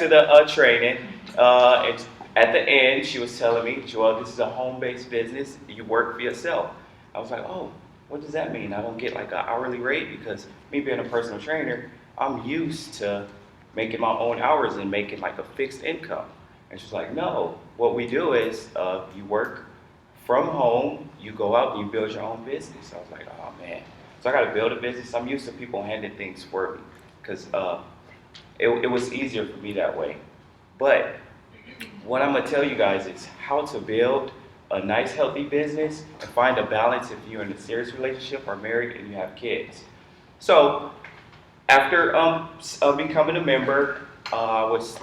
the training, and at the end, she was telling me, Joel, this is a home-based business, you work for yourself. I was like, oh, what does that mean? I don't get like an hourly rate? Because me being a personal trainer, I'm used to making my own hours and making like a fixed income. And she's like, no, what we do is you work from home, you go out and you build your own business. I was like, oh man. So I got to build a business. I'm used to people handing things for me because it was easier for me that way. But what I'm going to tell you guys is how to build a nice, healthy business and find a balance if you're in a serious relationship or married and you have kids. So after becoming a member, I was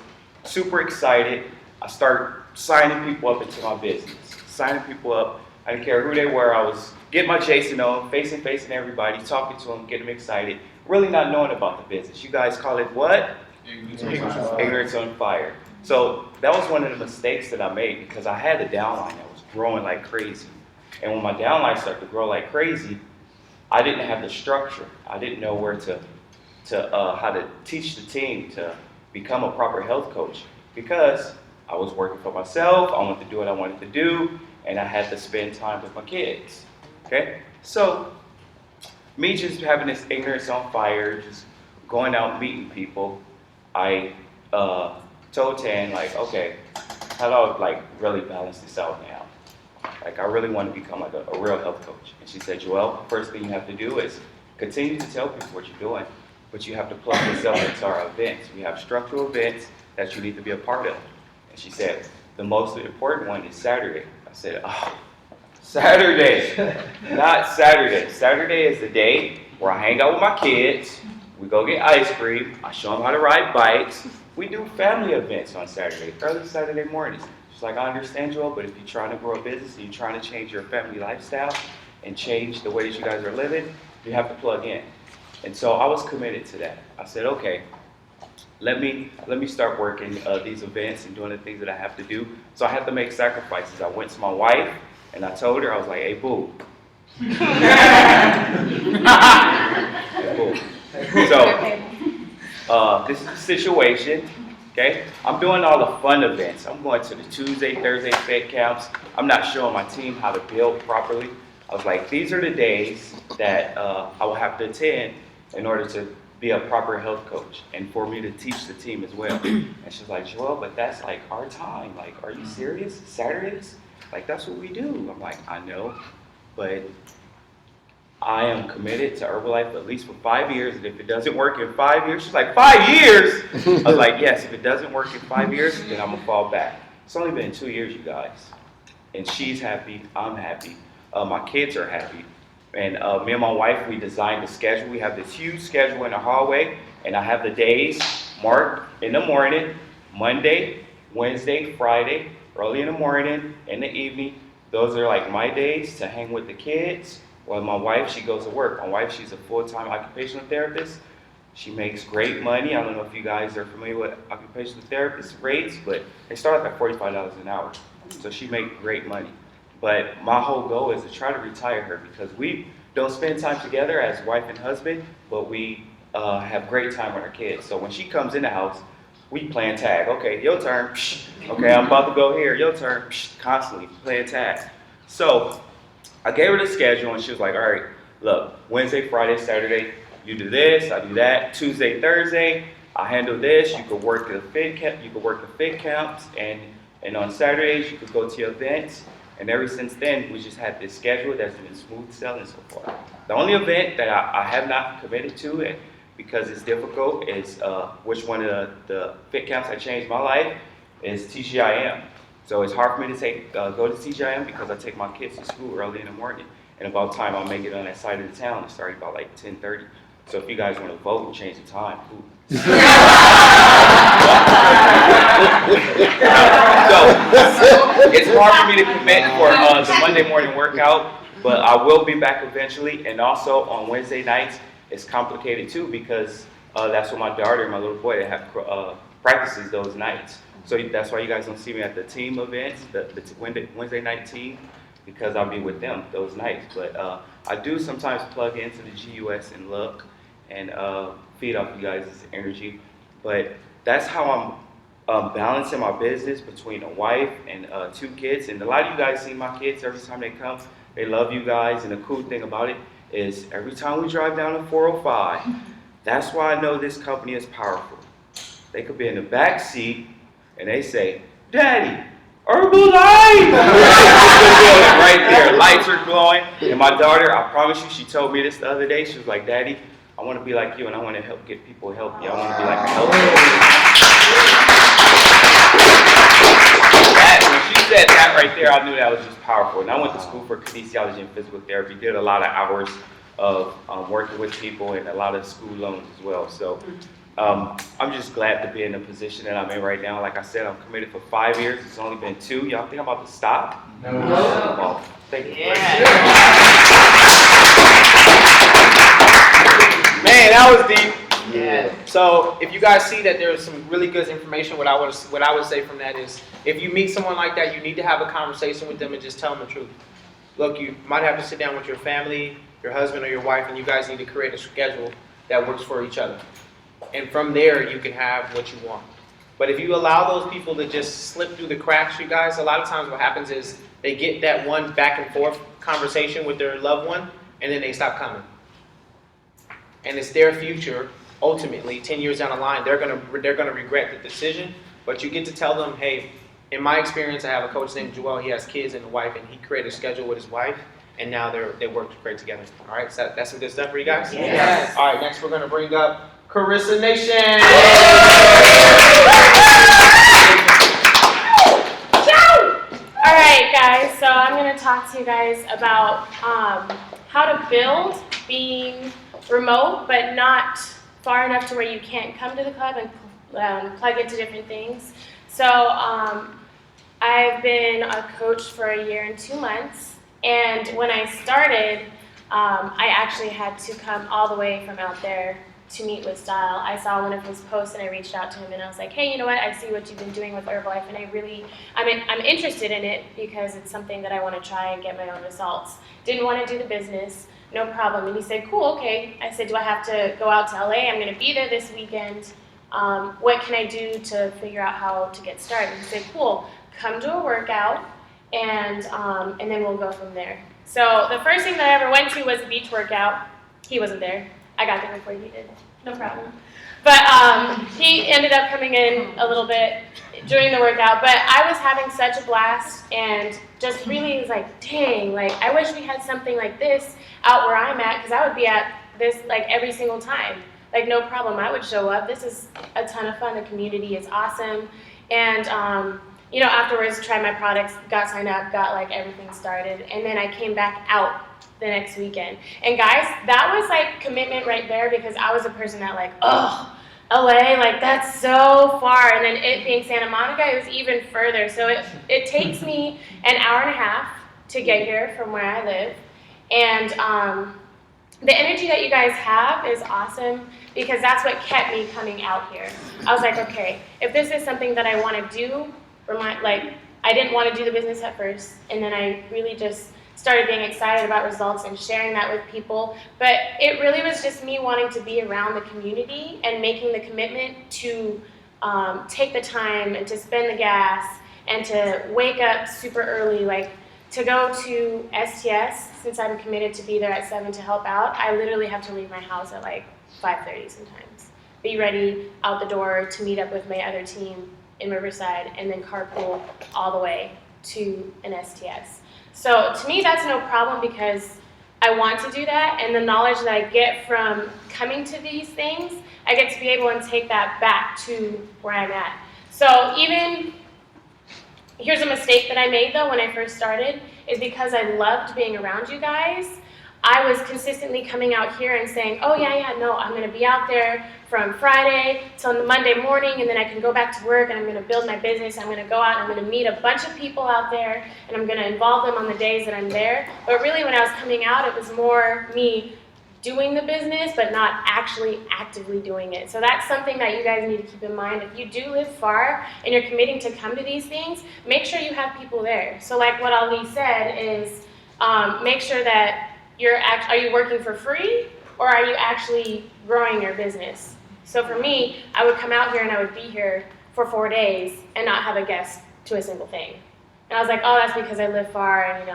super excited. I started signing people up into my business. Signing people up. I didn't care who they were. I was getting my Jason on, facing everybody, talking to them, getting them excited, really not knowing about the business. You guys call it what? Ignorance on fire. So that was one of the mistakes that I made because I had a downline that was growing like crazy. And when my downline started to grow like crazy, I didn't have the structure. I didn't know where how to teach the team to become a proper health coach because I was working for myself, I wanted to do what I wanted to do, and I had to spend time with my kids, okay? So, me just having this ignorance on fire, just going out meeting people, I told Tan, like, okay, how do I, like, really balance this out now? Like, I really want to become, like, a real health coach. And she said, Joel, first thing you have to do is continue to tell people what you're doing, but you have to plug yourself into our events. We have structural events that you need to be a part of. And she said, the most important one is Saturday. I said, oh, Saturday, not Saturday. Saturday is the day where I hang out with my kids, we go get ice cream, I show them how to ride bikes. We do family events on Saturday, early Saturday mornings. She's like, I understand, Joel, but if you're trying to grow a business and you're trying to change your family lifestyle and change the way that you guys are living, you have to plug in. And so I was committed to that. I said, okay, let me start working these events and doing the things that I have to do. So I had to make sacrifices. I went to my wife and I told her, I was like, hey, boo. Hey, boo. So this is the situation, okay? I'm doing all the fun events. I'm going to the Tuesday, Thursday Fed camps. I'm not showing my team how to build properly. I was like, these are the days that I will have to attend in order to be a proper health coach and for me to teach the team as well. And she's like, Joel, but that's like our time. Like, are you serious? Saturdays? Like, that's what we do. I'm like, I know, but I am committed to Herbalife at least for 5 years. And if it doesn't work in 5 years, she's like, 5 years? I was like, yes, if it doesn't work in 5 years, then I'm gonna fall back. It's only been 2 years, you guys. And she's happy, I'm happy. My kids are happy. And me and my wife, we designed the schedule. We have this huge schedule in the hallway, and I have the days marked in the morning, Monday, Wednesday, Friday, early in the morning, in the evening. Those are like my days to hang with the kids. While my wife, she goes to work. My wife, she's a full-time occupational therapist. She makes great money. I don't know if you guys are familiar with occupational therapist rates, but they start at $45 an hour. So she makes great money. But my whole goal is to try to retire her because we don't spend time together as wife and husband, but we have great time with our kids. So when she comes in the house, we playing tag. Okay, your turn. Okay, I'm about to go here. Your turn. Constantly playing tag. So I gave her the schedule, and she was like, all right, look, Wednesday, Friday, Saturday, you do this, I do that. Tuesday, Thursday, I handle this. You could work the fit camp, you could work the fit camps, and on Saturdays you could go to your events. And ever since then, we just had this schedule that's been smooth sailing so far. The only event that I have not committed to, and because it's difficult, is which one of the fit camps that changed my life is TGIM. So it's hard for me to go to TGIM because I take my kids to school early in the morning. And about time I'll make it on that side of the town. It started about like 10:30. So if you guys want to vote and change the time, cool. So it's hard for me to commit for the Monday morning workout, but I will be back eventually. And also on Wednesday nights, it's complicated too because that's when my daughter and my little boy, they have practices those nights. So that's why you guys don't see me at the team events, the Wednesday night team, because I'll be with them those nights. But I do sometimes plug into the GUS and look and feed off you guys' energy. But that's how I'm balancing my business between a wife and 2 kids. And a lot of you guys see my kids every time they come. They love you guys. And the cool thing about it is every time we drive down the 405, that's why I know this company is powerful. They could be in the back seat and they say, Daddy, Herbalife! Right there, lights are glowing. And my daughter, I promise you, she told me this the other day. She was like, Daddy, I want to be like you and I want to help get people healthy. I want to be like a healthy. When she said that right there, I knew that was just powerful. And I went to school for kinesiology and physical therapy, did a lot of hours of working with people and a lot of school loans as well. So I'm just glad to be in the position that I'm in right now. Like I said, I'm committed for 5 years. It's only been 2. Y'all think I'm about to stop? No. Well, thank you. Man, that was deep. Yeah. So if you guys see that there's some really good information, what I would say from that is, if you meet someone like that, you need to have a conversation with them and just tell them the truth. Look, you might have to sit down with your family, your husband or your wife, and you guys need to create a schedule that works for each other. And from there, you can have what you want. But if you allow those people to just slip through the cracks, you guys, a lot of times what happens is they get that one back and forth conversation with their loved one, and then they stop coming. And it's their future, ultimately, 10 years down the line, they're gonna regret the decision. But you get to tell them, hey, in my experience, I have a coach named Joel. He has kids and a wife, and he created a schedule with his wife, and now they work great together. All right, so that's some good stuff for you guys? Yes. All right, next we're gonna bring up Carissa Nation. All right, guys, so I'm going to talk to you guys about how to build being remote, but not far enough to where you can't come to the club and plug into different things. So I've been a coach for 1 year and 2 months, and when I started, I actually had to come all the way from out there to meet with Style. I saw one of his posts and I reached out to him and I was like, hey, you know what? I see what you've been doing with Herbalife and I'm interested in it because it's something that I want to try and get my own results. Didn't want to do the business, no problem. And he said, cool, okay. I said, do I have to go out to LA? I'm going to be there this weekend. What can I do to figure out how to get started? He said, cool, come to a workout and then we'll go from there. So the first thing that I ever went to was a beach workout. He wasn't there. I got there before he did, no problem. But he ended up coming in a little bit during the workout, but I was having such a blast and just really was like, dang, like I wish we had something like this out where I'm at, because I would be at this like every single time. Like no problem, I would show up. This is a ton of fun, the community is awesome. And you know, afterwards tried my products, got signed up, got like everything started, and then I came back out the next weekend. And guys, that was like commitment right there, because I was a person that like, oh, LA, like that's so far. And then it being Santa Monica, it was even further. So it takes me an hour and a half to get here from where I live. And the energy that you guys have is awesome, because that's what kept me coming out here. I was like, okay, if this is something that I want to do, like I didn't want to do the business at first, and then I really just started being excited about results and sharing that with people. But it really was just me wanting to be around the community and making the commitment to take the time and to spend the gas and to wake up super early, like to go to STS, since I'm committed to be there at 7 to help out, I literally have to leave my house at like 5:30 sometimes. Be ready out the door to meet up with my other team in Riverside and then carpool all the way to an STS. So to me, that's no problem because I want to do that, and the knowledge that I get from coming to these things, I get to be able to take that back to where I'm at. So even, here's a mistake that I made though when I first started, is because I loved being around you guys, I was consistently coming out here and saying, oh yeah, no, I'm gonna be out there from Friday till Monday morning, and then I can go back to work and I'm gonna build my business, I'm gonna go out and I'm gonna meet a bunch of people out there and I'm gonna involve them on the days that I'm there. But really when I was coming out, it was more me doing the business, but not actually actively doing it. So that's something that you guys need to keep in mind. If you do live far and you're committing to come to these things, make sure you have people there. So like what Ali said is, make sure that are you working for free or are you actually growing your business? So for me, I would come out here and I would be here for 4 days and not have a guest to a single thing. And I was like, oh, that's because I live far and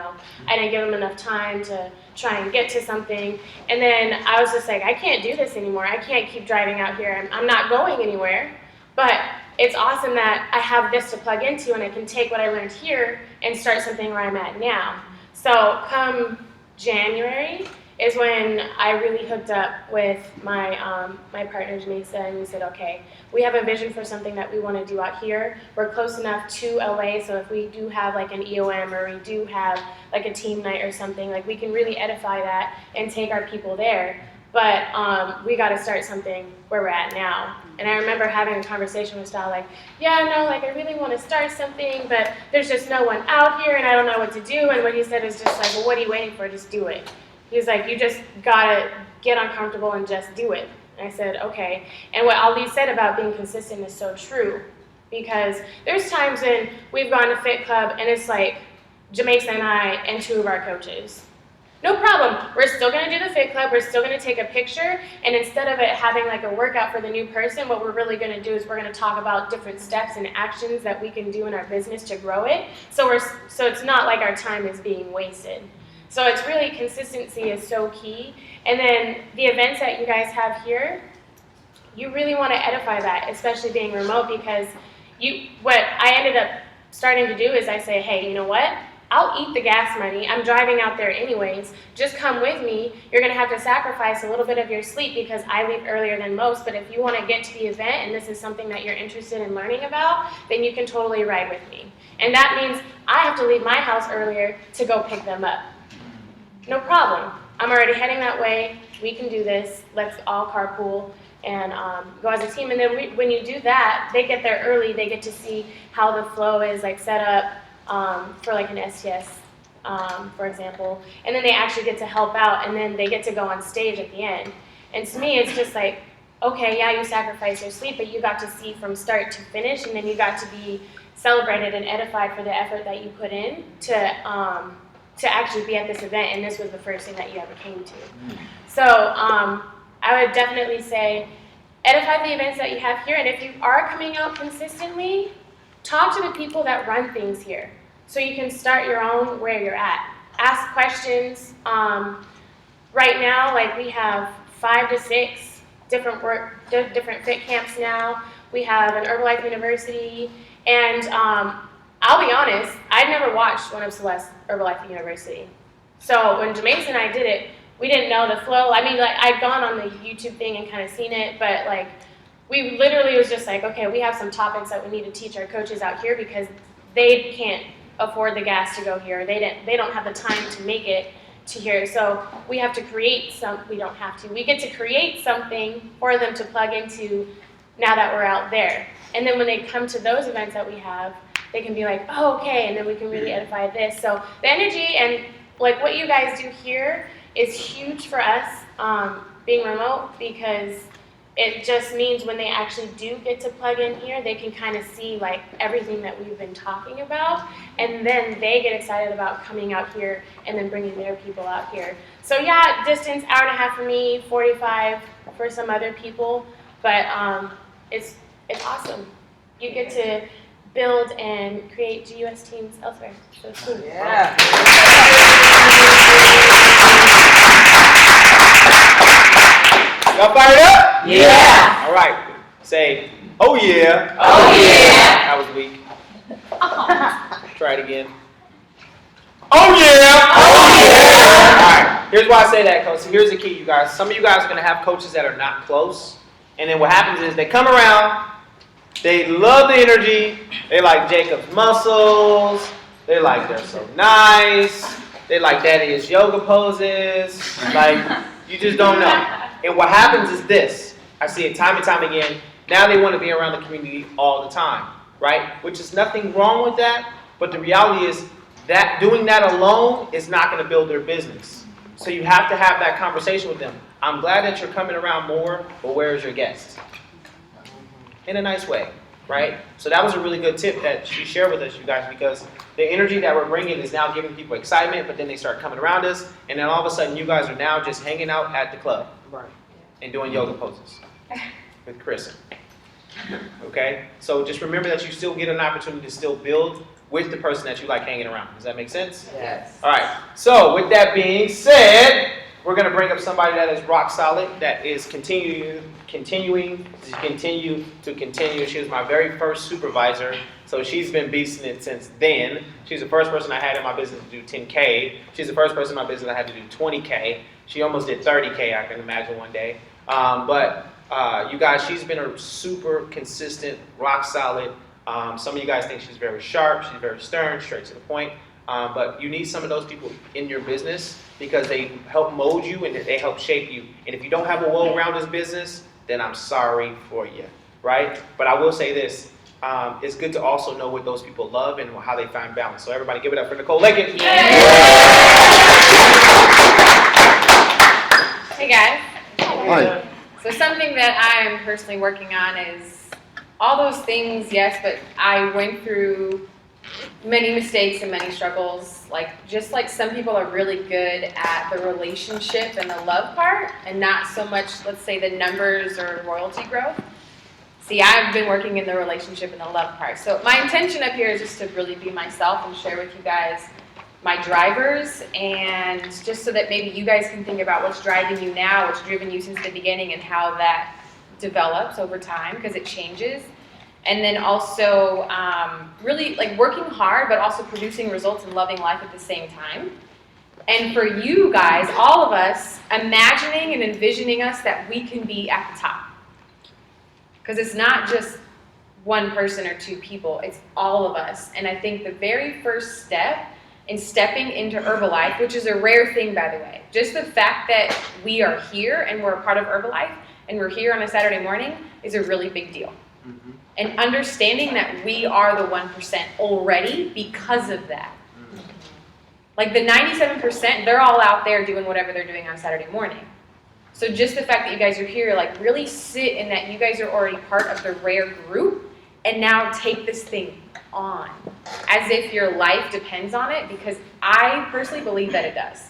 I didn't give them enough time to try and get to something. And then I was just like, I can't do this anymore. I can't keep driving out here. I'm not going anywhere. But it's awesome that I have this to plug into and I can take what I learned here and start something where I'm at now. So come January is when I really hooked up with my my partner Jamesa, and we said, okay, we have a vision for something that we want to do out here. We're close enough to LA, so if we do have like an EOM or we do have like a team night or something, like we can really edify that and take our people there. But we got to start something where we're at now. And I remember having a conversation with Stal, like, yeah, no, like I really want to start something, but there's just no one out here and I don't know what to do. And what he said is just like, well, what are you waiting for? Just do it. He was like, you just gotta get uncomfortable and just do it. And I said, okay. And what Ali said about being consistent is so true, because there's times when we've gone to Fit Club and it's like Jamesa and I and 2 of our coaches. No problem. We're still going to do the Fit Club. We're still going to take a picture. And instead of it having like a workout for the new person, what we're really going to do is we're going to talk about different steps and actions that we can do in our business to grow it. So it's not like our time is being wasted. So it's really, consistency is so key. And then the events that you guys have here, you really want to edify that, especially being remote, because what I ended up starting to do is I say, hey, you know what? I'll eat the gas money. I'm driving out there anyways. Just come with me. You're going to have to sacrifice a little bit of your sleep because I leave earlier than most. But if you want to get to the event and this is something that you're interested in learning about, then you can totally ride with me. And that means I have to leave my house earlier to go pick them up. No problem. I'm already heading that way. We can do this. Let's all carpool and go as a team. And then when you do that, they get there early. They get to see how the flow is like set up. For like an STS, for example, and then they actually get to help out, and then they get to go on stage at the end. And to me, it's just like, okay, yeah, you sacrifice your sleep, but you got to see from start to finish, and then you got to be celebrated and edified for the effort that you put in to actually be at this event, and this was the first thing that you ever came to. So I would definitely say, edify the events that you have here, and if you are coming out consistently, talk to the people that run things here so you can start your own where you're at. Ask questions. Right now, like we have 5 to 6 different fit camps now. We have an Herbalife University, and I'll be honest, I'd never watched one of Celeste's Herbalife University. So when Jamesa and I did it, we didn't know the flow. I mean, like I'd gone on the YouTube thing and kind of seen it, but like we literally was just like, okay, we have some topics that we need to teach our coaches out here because they can't afford the gas to go here. They don't have the time to make it to here. So we have to create we get to create something for them to plug into now that we're out there. And then when they come to those events that we have, they can be like, oh, okay, and then we can really edify this. So the energy and like what you guys do here is huge for us being remote, because it just means when they actually do get to plug in here, they can kind of see like everything that we've been talking about, and then they get excited about coming out here and then bringing their people out here. So yeah, distance, hour and a half for me, 45 for some other people, but it's awesome. You get to build and create GUS teams elsewhere. So it's cool. Yeah. Y'all fired up? Yeah. All right. Say, oh yeah. Oh yeah. That was weak. Try it again. Oh yeah. Oh yeah. All right. Here's why I say that, coach. So here's the key, you guys. Some of you guys are gonna have coaches that are not close, and then what happens is they come around. They love the energy. They like Jacob's muscles. They like they're so nice. They like daddy's yoga poses. Like, you just don't know. And what happens is this. I see it time and time again. Now they want to be around the community all the time, right? Which is nothing wrong with that. But the reality is that doing that alone is not going to build their business. So you have to have that conversation with them. I'm glad that you're coming around more, but where is your guest? In a nice way, right? So that was a really good tip that she shared with us, you guys, because the energy that we're bringing is now giving people excitement, but then they start coming around us, and then all of a sudden you guys are now just hanging out at the club and doing yoga poses with Chris. Okay? So just remember that you still get an opportunity to still build with the person that you like hanging around. Does that make sense? Yes. All right. So with that being said, we're going to bring up somebody that is rock solid, that is continuing to continue. She was my very first supervisor, so she's been beasting it since then. She's the first person I had in my business to do 10K. She's the first person in my business I had to do 20K. She almost did 30K, I can imagine, one day. But you guys, she's been a super consistent, rock solid. Some of you guys think she's very sharp, she's very stern, straight to the point. But you need some of those people in your business because they help mold you and they help shape you. And if you don't have a well-rounded business, then I'm sorry for you, right? But I will say this, it's good to also know what those people love and how they find balance. So everybody give it up for Nicole Lakin. Hey guys. Hi. So something that I'm personally working on is all those things, yes, but I went through many mistakes and many struggles. Just like some people are really good at the relationship and the love part and not so much, let's say, the numbers or royalty growth. See, I've been working in the relationship and the love part. So my intention up here is just to really be myself and share with you guys my drivers, and just so that maybe you guys can think about what's driving you now, what's driven you since the beginning, and how that develops over time because it changes. And then also really like working hard, but also producing results and loving life at the same time. And for you guys, all of us, imagining and envisioning us that we can be at the top. Because it's not just one person or two people, it's all of us. And I think the very first step in stepping into Herbalife, which is a rare thing, by the way, just the fact that we are here and we're a part of Herbalife and we're here on a Saturday morning is a really big deal. Mm-hmm. And understanding that we are the 1% already because of that. Mm-hmm. Like the 97%, they're all out there doing whatever they're doing on Saturday morning. So just the fact that you guys are here, like really sit in that you guys are already part of the rare group and now take this thing on as if your life depends on it, because I personally believe that it does.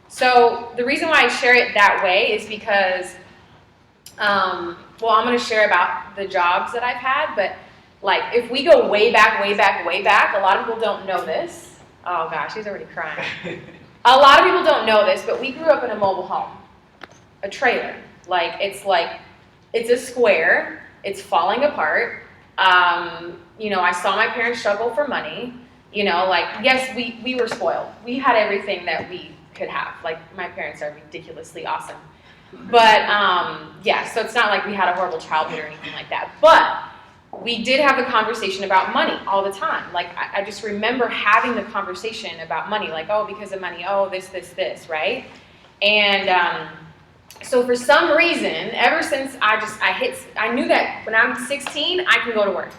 So the reason why I share it that way is because, I'm going to share about the jobs that I've had, but like if we go way back, a lot of people don't know this. Oh gosh, he's already crying. A lot of people don't know this, but we grew up in a mobile home, a trailer. It's a square, it's falling apart. I saw my parents struggle for money. Yes, we were spoiled. We had everything that we could have. Like, my parents are ridiculously awesome. But, so it's not like we had a horrible childhood or anything like that. But we did have a conversation about money all the time. Like, I just remember having the conversation about money. Like, oh, because of money, oh, this, right? And so for some reason, ever since I knew that when I'm 16, I can go to work.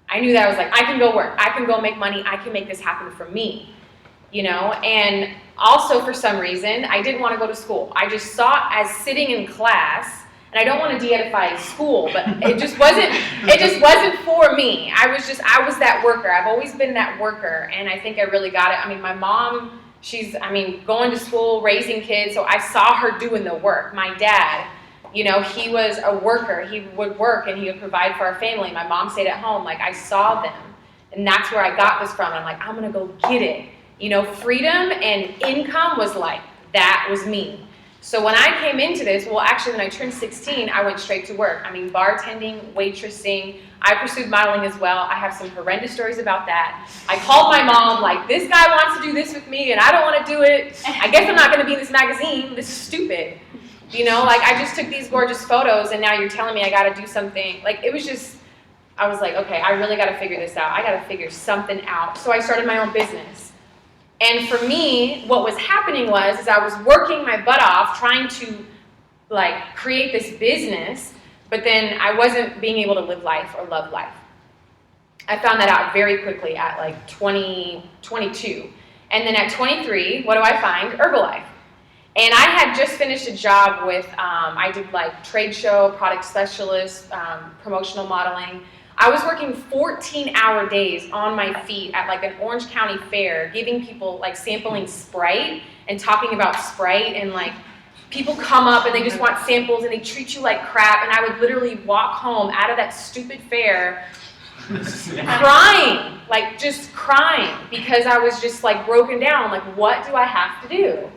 I knew that. I was like, I can go work. I can go make money. I can make this happen for me, And also for some reason, I didn't want to go to school. I just saw it as sitting in class, and And I don't want to de-edify school, but it just wasn't for me. I was that worker. I've always been that worker, and I think I really got it. I mean, my mom, going to school, raising kids, so I saw her doing the work. My dad, he was a worker. He would work and he would provide for our family. My mom stayed at home. Like, I saw them, and that's where I got this from. I'm like, I'm gonna go get it. Freedom and income was like, that was me. So when I came into this, well, actually, when I turned 16, I went straight to work. Bartending, waitressing. I pursued modeling as well. I have some horrendous stories about that. I called my mom, like, this guy wants to do this with me, and I don't want to do it. I guess I'm not going to be in this magazine. This is stupid. I just took these gorgeous photos, and now you're telling me I got to do something. I was like, okay, I really got to figure this out. I got to figure something out. So I started my own business. And for me, what was happening is I was working my butt off trying to create this business, but then I wasn't being able to live life or love life. I found that out very quickly at 22. And then at 23, what do I find? Herbalife. And I had just finished a job with, I did trade show, product specialist, promotional modeling. I was working 14-hour days on my feet at an Orange County fair, giving people sampling Sprite and talking about Sprite, and people come up and they just want samples and they treat you like crap, and I would literally walk home out of that stupid fair crying, just crying, because I was just broken down, what do I have to do?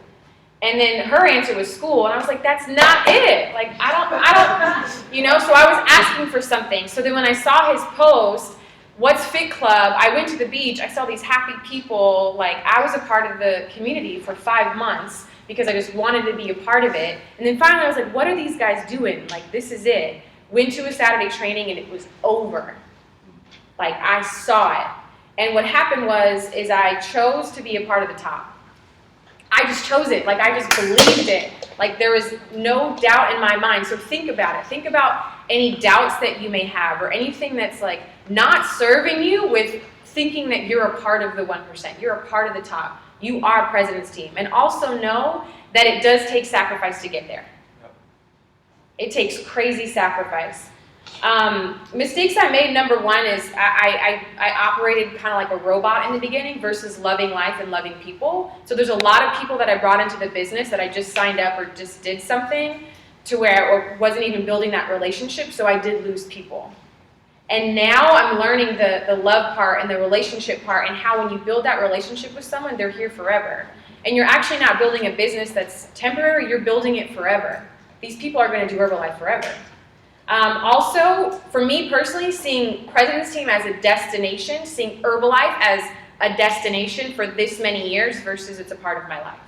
And then her answer was school, and I was like, that's not it. I don't, so I was asking for something. So then when I saw his post, what's Fit Club? I went to the beach, I saw these happy people, I was a part of the community for 5 months because I just wanted to be a part of it. And then finally I was like, what are these guys doing? This is it. Went to a Saturday training and it was over. I saw it. And what happened is I chose to be a part of the top. I just chose it. I just believed it. There was no doubt in my mind. So think about it. Think about any doubts that you may have or anything that's not serving you with thinking that you're a part of the 1%. You're a part of the top. You are President's Team. And also know that it does take sacrifice to get there. It takes crazy sacrifice. Mistakes I made, number one, is I operated kind of like a robot in the beginning versus loving life and loving people. So there's a lot of people that I brought into the business that I just signed up or just did something to where I wasn't even building that relationship, so I did lose people. And now I'm learning the love part and the relationship part, and how when you build that relationship with someone, they're here forever. And you're actually not building a business that's temporary, you're building it forever. These people are going to do Herbalife forever. Also, for me personally, seeing President's Team as a destination, seeing Herbalife as a destination for this many years versus it's a part of my life.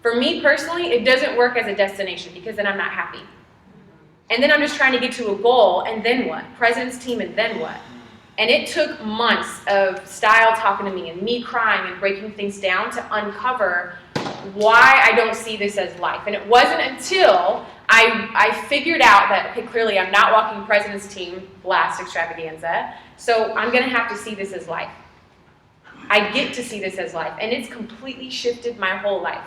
For me personally, it doesn't work as a destination because then I'm not happy. And then I'm just trying to get to a goal, and then what? President's Team, and then what? And it took months of Style talking to me and me crying and breaking things down to uncover why I don't see this as life. And it wasn't until I figured out that, okay, clearly I'm not walking President's Team blast extravaganza, so I'm going to have to see this as life. I get to see this as life, and it's completely shifted my whole life.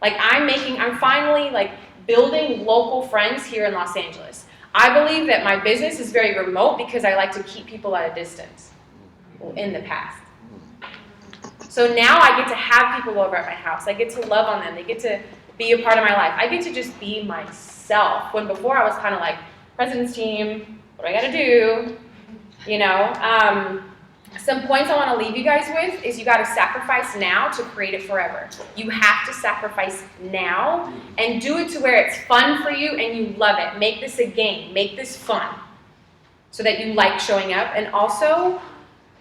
I'm finally building local friends here in Los Angeles. I believe that my business is very remote because I like to keep people at a distance in the past. So now I get to have people over at my house. I get to love on them. They get to be a part of my life. I get to just be myself. When before I was kind of President's Team, what do I got to do? Some points I want to leave you guys with is you got to sacrifice now to create it forever. You have to sacrifice now and do it to where it's fun for you and you love it. Make this a game. Make this fun so that you like showing up. And also,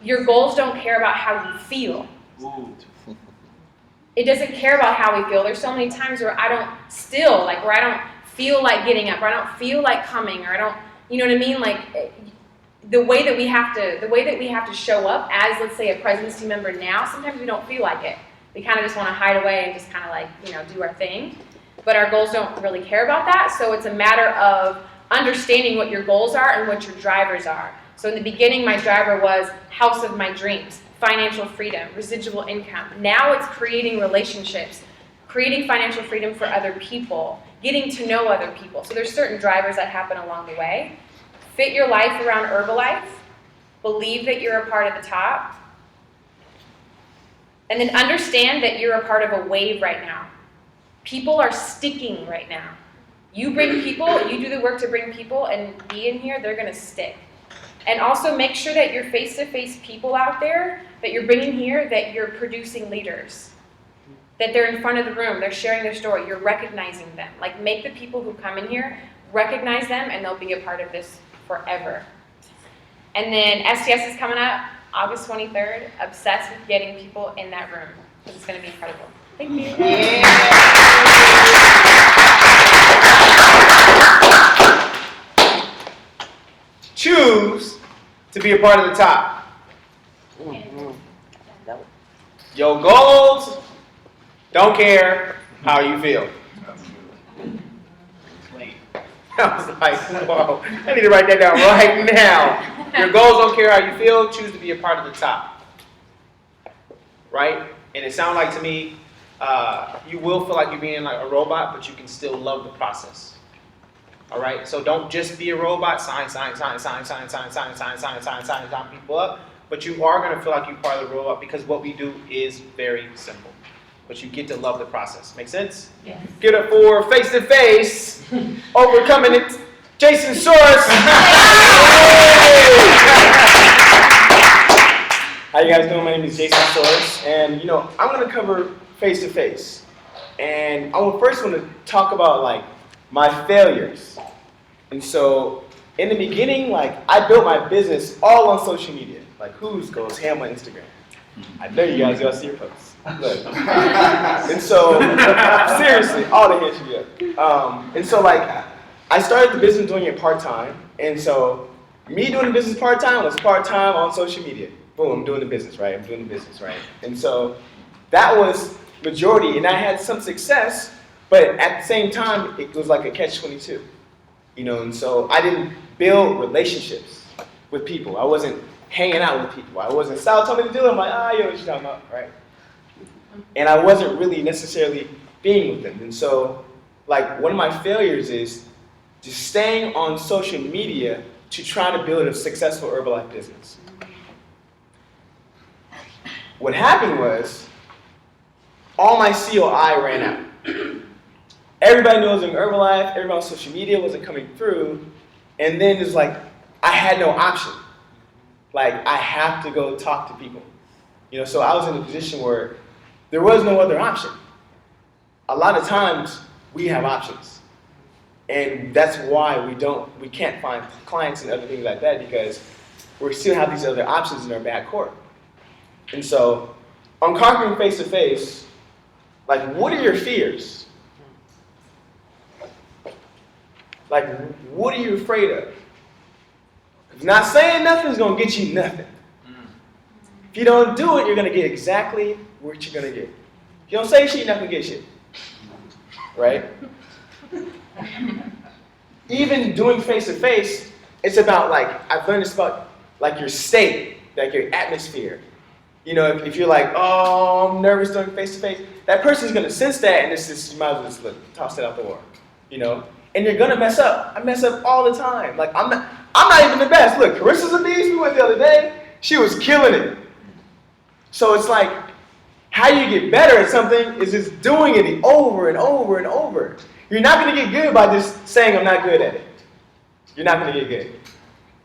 your goals don't care about how you feel. It doesn't care about how we feel. There's so many times where I don't feel like getting up, or I don't feel like coming, or I don't, you know what I mean? The way that we have to show up as, let's say, a President's Team member now, sometimes we don't feel like it. We kind of just want to hide away and just kind of do our thing. But our goals don't really care about that. So it's a matter of understanding what your goals are and what your drivers are. So in the beginning, my driver was house of my dreams, financial freedom, residual income. Now it's creating relationships, creating financial freedom for other people, getting to know other people. So there's certain drivers that happen along the way. Fit your life around Herbalife. Believe that you're a part of the top. And then understand that you're a part of a wave right now. People are sticking right now. You bring people, you do the work to bring people and be in here, they're gonna stick. And also make sure that your face-to-face people out there that you're bringing here, that you're producing leaders. That they're in front of the room, they're sharing their story, you're recognizing them. Like, make the people who come in here, recognize them, and they'll be a part of this forever. And then STS is coming up, August 23rd. Obsessed with getting people in that room. This is gonna be incredible. Thank you. Choose to be a part of the top. Your goals don't care how you feel. I was like, whoa, I need to write that down right now. Your goals don't care how you feel, choose to be a part of the top. Right? And it sounds like to me, you will feel like you're being like a robot, but you can still love the process. All right? So don't just be a robot, sign people up, but you are going to feel like you're part of the robot because what we do is very simple. But you get to love the process. Make sense? Yes. Get up for face-to-face, overcoming it. Jason Source. How you guys doing? My name is Jason Source, and I'm gonna cover face-to-face. And I first want to talk about like my failures. And so in the beginning, like I built my business all on social media. Like Who's goes ham on Instagram. I know you guys see your posts. Look. And so, seriously, all the hands should be up. And so, like, I started the business doing it part-time. And so, me doing the business part-time was part-time on social media. Boom, I'm doing the business, right? And so, that was majority. And I had some success, but at the same time, it was like a catch-22. And so I didn't build relationships with people. I wasn't hanging out with people. I wasn't, Sal told me to do it. I'm like, what you talking about, right? And I wasn't really necessarily being with them. And so, like, one of my failures is just staying on social media to try to build a successful Herbalife business. What happened was, all my COI ran out. Everybody knew I was doing Herbalife, everybody on social media wasn't coming through, and then it's like, I had no option. Like, I have to go talk to people. So I was in a position where there was no other option. A lot of times, we have options. And that's why we can't find clients and other things like that because we still have these other options in our back court. And so, on conquering face-to-face, like, what are your fears? Like, what are you afraid of? Because not saying nothing is going to get you nothing. If you don't do it, you're going to get exactly what you're going to get. If you don't say shit, you're not going to get shit. Right? Even doing face-to-face, it's about, like, I've learned it's about, like, your state, like, your atmosphere. If you're like, oh, I'm nervous doing face-to-face, that person's going to sense that, and it's just, you might as well just toss it out the door. And you're going to mess up. I mess up all the time. Like, I'm not even the best. Look, Carissa's a beast. We went the other day. She was killing it. So it's like, how you get better at something is just doing it over and over and over. You're not going to get good by just saying I'm not good at it. You're not going to get good.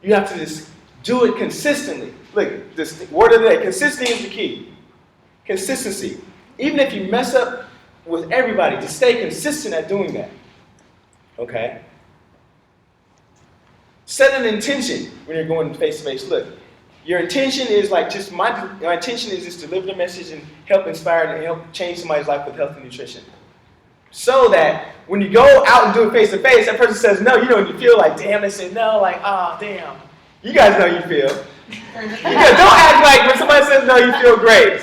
You have to just do it consistently. Look, this word of the day, consistency is the key. Consistency. Even if you mess up with everybody, just stay consistent at doing that. Okay? Set an intention when you're going face-to-face. Look, your intention is like just my intention is just to deliver the message and help inspire and help change somebody's life with health and nutrition. So that when you go out and do it face-to-face, that person says no, you feel like, damn, they said no, like, damn. You guys know you feel. Don't act like when somebody says no, you feel great.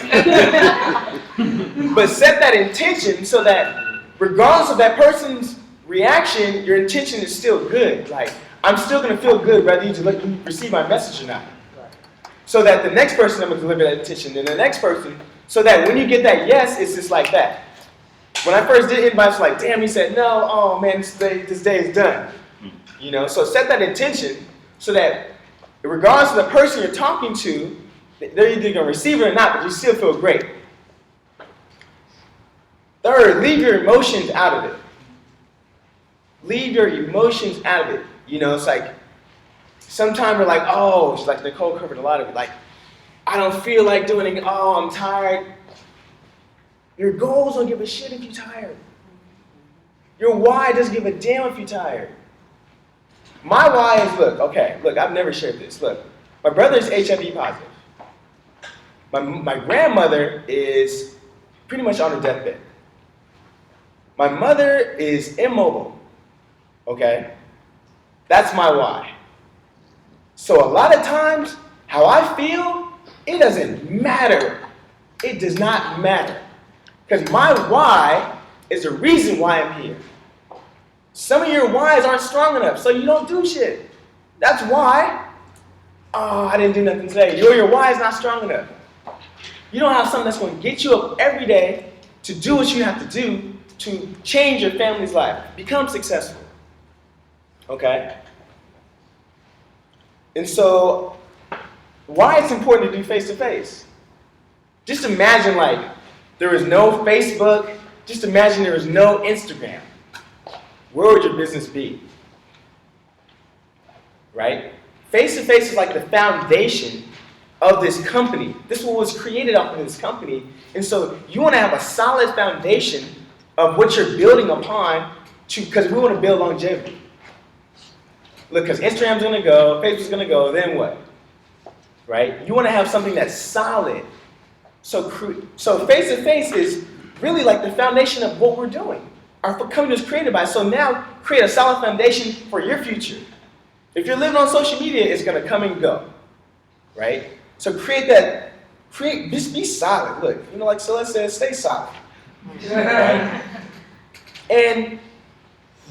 But set that intention so that regardless of that person's reaction, your intention is still good. Like, I'm still going to feel good whether you receive my message or not. So that the next person I'm going to deliver that intention, and the next person, so that when you get that yes, it's just like that. When I first did invite, I was like, damn, he said no. Oh man, this day is done. You know, so set that intention so that regardless of the person you're talking to, they're either gonna receive it or not, but you still feel great. Third, leave your emotions out of it. Leave your emotions out of it. You know, it's like, sometimes we're like, oh, it's like Nicole covered a lot of it. Like, I don't feel like doing it. Oh, I'm tired. Your goals don't give a shit if you're tired. Your why doesn't give a damn if you're tired. My why is, look, I've never shared this. Look, my brother is HIV positive. My grandmother is pretty much on her deathbed. My mother is immobile. Okay? That's my why. So a lot of times, how I feel, it doesn't matter. It does not matter. Because my why is the reason why I'm here. Some of your whys aren't strong enough, so you don't do shit. That's why. Oh, I didn't do nothing today. Your why is not strong enough. You don't have something that's going to get you up every day to do what you have to do to change your family's life, become successful. Okay? And so, why it's important to do face-to-face? Just imagine, like, there was no Facebook. Just imagine there was no Instagram. Where would your business be? Right? Face-to-face is like the foundation of this company. This one was created off of this company. And so you want to have a solid foundation of what you're building upon because we want to build longevity. Look, because Instagram's going to go, Facebook's going to go, then what? Right? You want to have something that's solid. So face-to-face is really like the foundation of what we're doing. Our company was created by. So now create a solid foundation for your future. If you're living on social media, it's going to come and go. Right? So just be solid. Look, you know, like Celeste says, stay solid. Right? And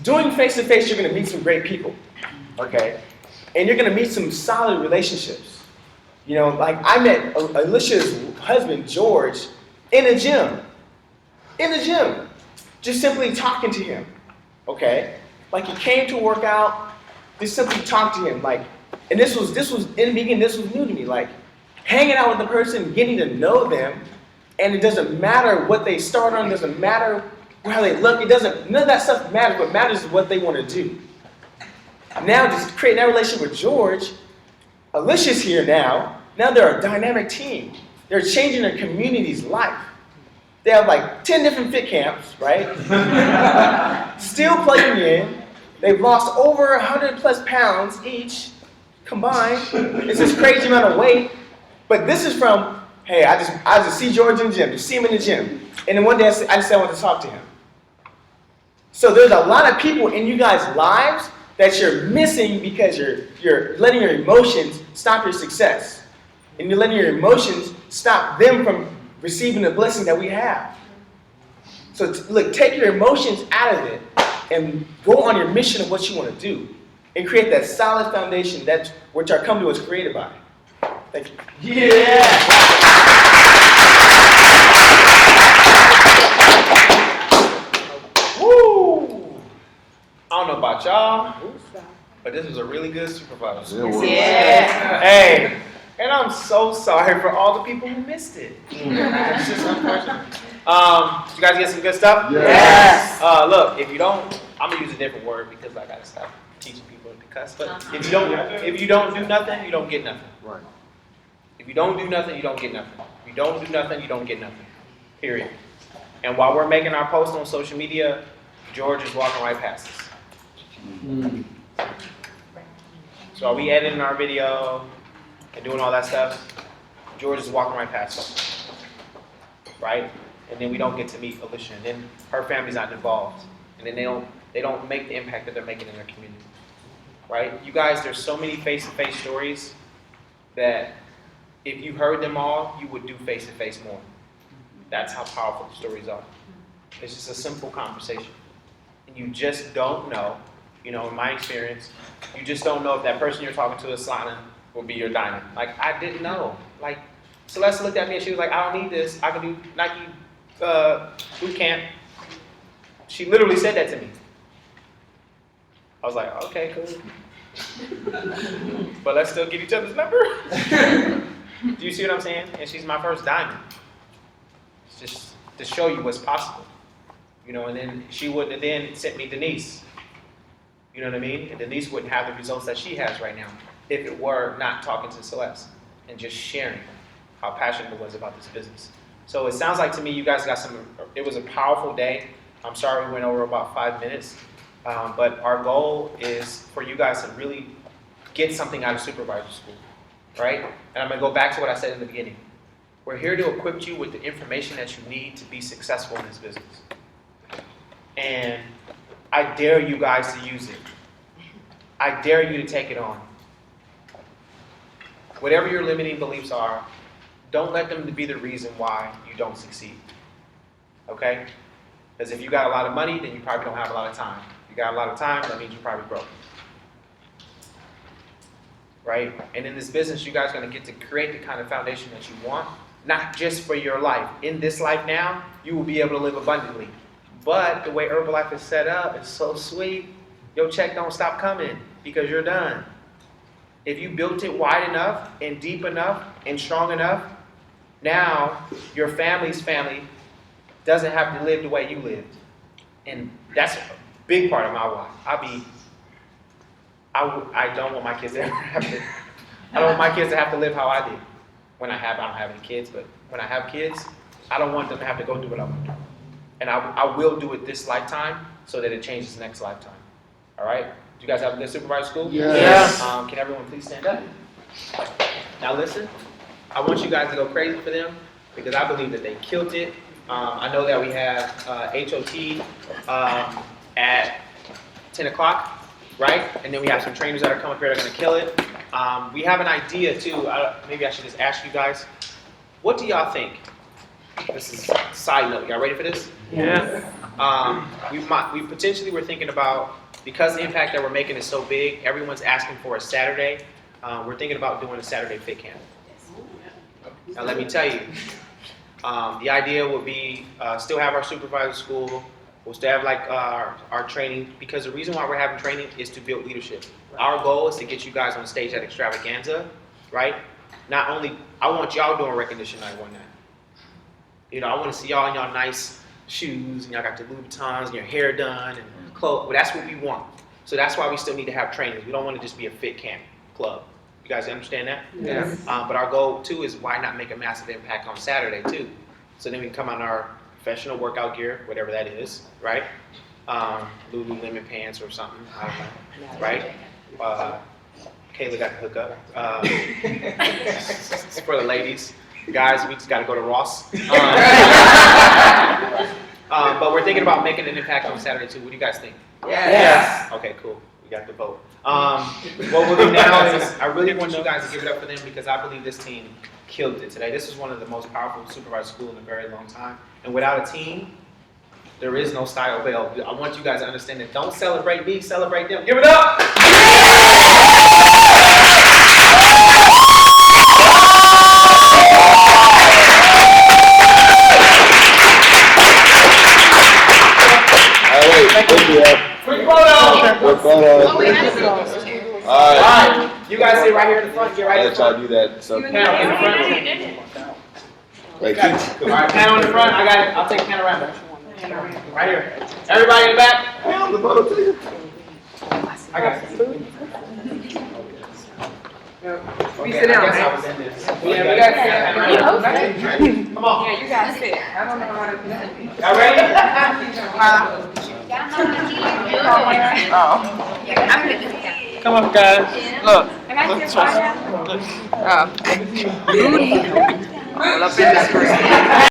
doing face-to-face, you're going to meet some great people. Okay? And you're going to meet some solid relationships. You know, like I met Alicia's husband, George, in a gym. In the gym. Just simply talking to him. Okay? Like he came to work out, just simply talk to him. Like, and this was in the beginning, this was new to me. Like hanging out with the person, getting to know them, and it doesn't matter what they start on, it doesn't matter how they look, none of that stuff matters. What matters is what they want to do. Now just creating that relationship with George, Alicia's here now. Now they're a dynamic team. They're changing their community's life. They have like 10 different fit camps, right? Still plugging in. They've lost over 100 plus pounds each combined. It's this crazy amount of weight. But this is from, hey, I just see George in the gym, just see him in the gym. And then one day I just said I want to talk to him. So there's a lot of people in you guys' lives that you're missing because you're letting your emotions stop your success. And you're letting your emotions stop them from receiving the blessing that we have. So look, take your emotions out of it and go on your mission of what you want to do and create that solid foundation that's which our company was created by. Thank you. Yeah! Woo! I don't know about y'all, but this was a really good supervisor. Yeah. Hey, and I'm so sorry for all the people who missed it. It's just unfortunate. Did you guys get some good stuff? Yes. Look, if you don't, I'm gonna use a different word because I gotta stop teaching people to cuss. But if you don't do nothing, you don't get nothing. Right. If you don't do nothing, you don't get nothing. If you don't do nothing, you don't get nothing. Period. And while we're making our posts on social media, George is walking right past us. So are we editing our video and doing all that stuff? George is walking right past us. Right? And then we don't get to meet Alicia, and then her family's not involved. And then they don't make the impact that they're making in their community. Right? You guys, there's so many face-to-face stories that if you heard them all, you would do face-to-face more. That's how powerful the stories are. It's just a simple conversation. And you just don't know, in my experience, you just don't know if that person you're talking to is Slana will be your diamond. Like, I didn't know. Like, Celeste looked at me and she was like, I don't need this. I can do Nike boot camp. She literally said that to me. I was like, okay, cool. But let's still get each other's number. Do you see what I'm saying? And she's my first diamond. It's just to show you what's possible. You know, and then she wouldn't have then sent me Denise. You know what I mean? And Denise wouldn't have the results that she has right now if it were not talking to Celeste and just sharing how passionate it was about this business. So it sounds like to me you guys got it was a powerful day. I'm sorry we went over about 5 minutes. But our goal is for you guys to really get something out of Supervisor School, right? And I'm going to go back to what I said in the beginning. We're here to equip you with the information that you need to be successful in this business. And I dare you guys to use it. I dare you to take it on. Whatever your limiting beliefs are, don't let them be the reason why you don't succeed, okay? Because if you got a lot of money, then you probably don't have a lot of time. You got a lot of time, that means you're probably broke. Right? And in this business, you guys are going to get to create the kind of foundation that you want, not just for your life. In this life now, you will be able to live abundantly. But the way Herbalife is set up is so sweet. Your check don't stop coming because you're done. If you built it wide enough and deep enough and strong enough, now your family's family doesn't have to live the way you lived. And that's a big part of my why. I don't want my kids to ever have to, I don't want my kids to have to live how I did. I don't have any kids, but when I have kids, I don't want them to have to go through what I went through. And I will do it this lifetime so that it changes next lifetime. All right? Do you guys have a good Supervisor School? Yes. Can everyone please stand up? Now listen, I want you guys to go crazy for them because I believe that they killed it. I know that we have HOT at 10 o'clock, right? And then we have some trainers that are coming up here that are going to kill it. We have an idea too. Maybe I should just ask you guys, what do y'all think? This is a side note. Y'all ready for this? Yes. We potentially were thinking about, because the impact that we're making is so big, everyone's asking for a Saturday. We're thinking about doing a Saturday fit camp. Now let me tell you, the idea would be still have our Supervisor School. We'll still have like our training, because the reason why we're having training is to build leadership. Our goal is to get you guys on stage at Extravaganza, right? Not only, I want y'all doing recognition night one night. You know, I want to see y'all in y'all nice shoes, and y'all got the Louboutins and your hair done and clothes. But that's what we want. So that's why we still need to have trainers. We don't want to just be a fit camp club. You guys understand that? Yes. But our goal too is why not make a massive impact on Saturday too? So then we can come on our professional workout gear, whatever that is, right? Lululemon pants or something, I don't know, right? Kayla got the hookup. It's for the ladies. Guys, we just got to go to Ross. But we're thinking about making an impact on Saturday too. What do you guys think? Yes. Okay, cool. We got the vote. What we'll do now is I really want you guys to give it up for them because I believe this team killed it today. This is one of the most powerful Supervisor School in a very long time. And without a team, there is no style bell. I want you guys to understand that. Don't celebrate me, celebrate them. Give it up! Quick photo! All right. Alright, you guys sit right here in the front. Get right I'll in let the front. y'all do that. So, Panel in the front. like, Alright, panel in the front. I got it. I'll take panorama. Right here. Everybody in the back. I got it. We sit down, I guess I was in this. Yeah, we got panorama. Come on. Yeah, you guys sit. I don't know how to do that. Y'all ready? Come on, guys. Look. Look. Booty. All up in this person.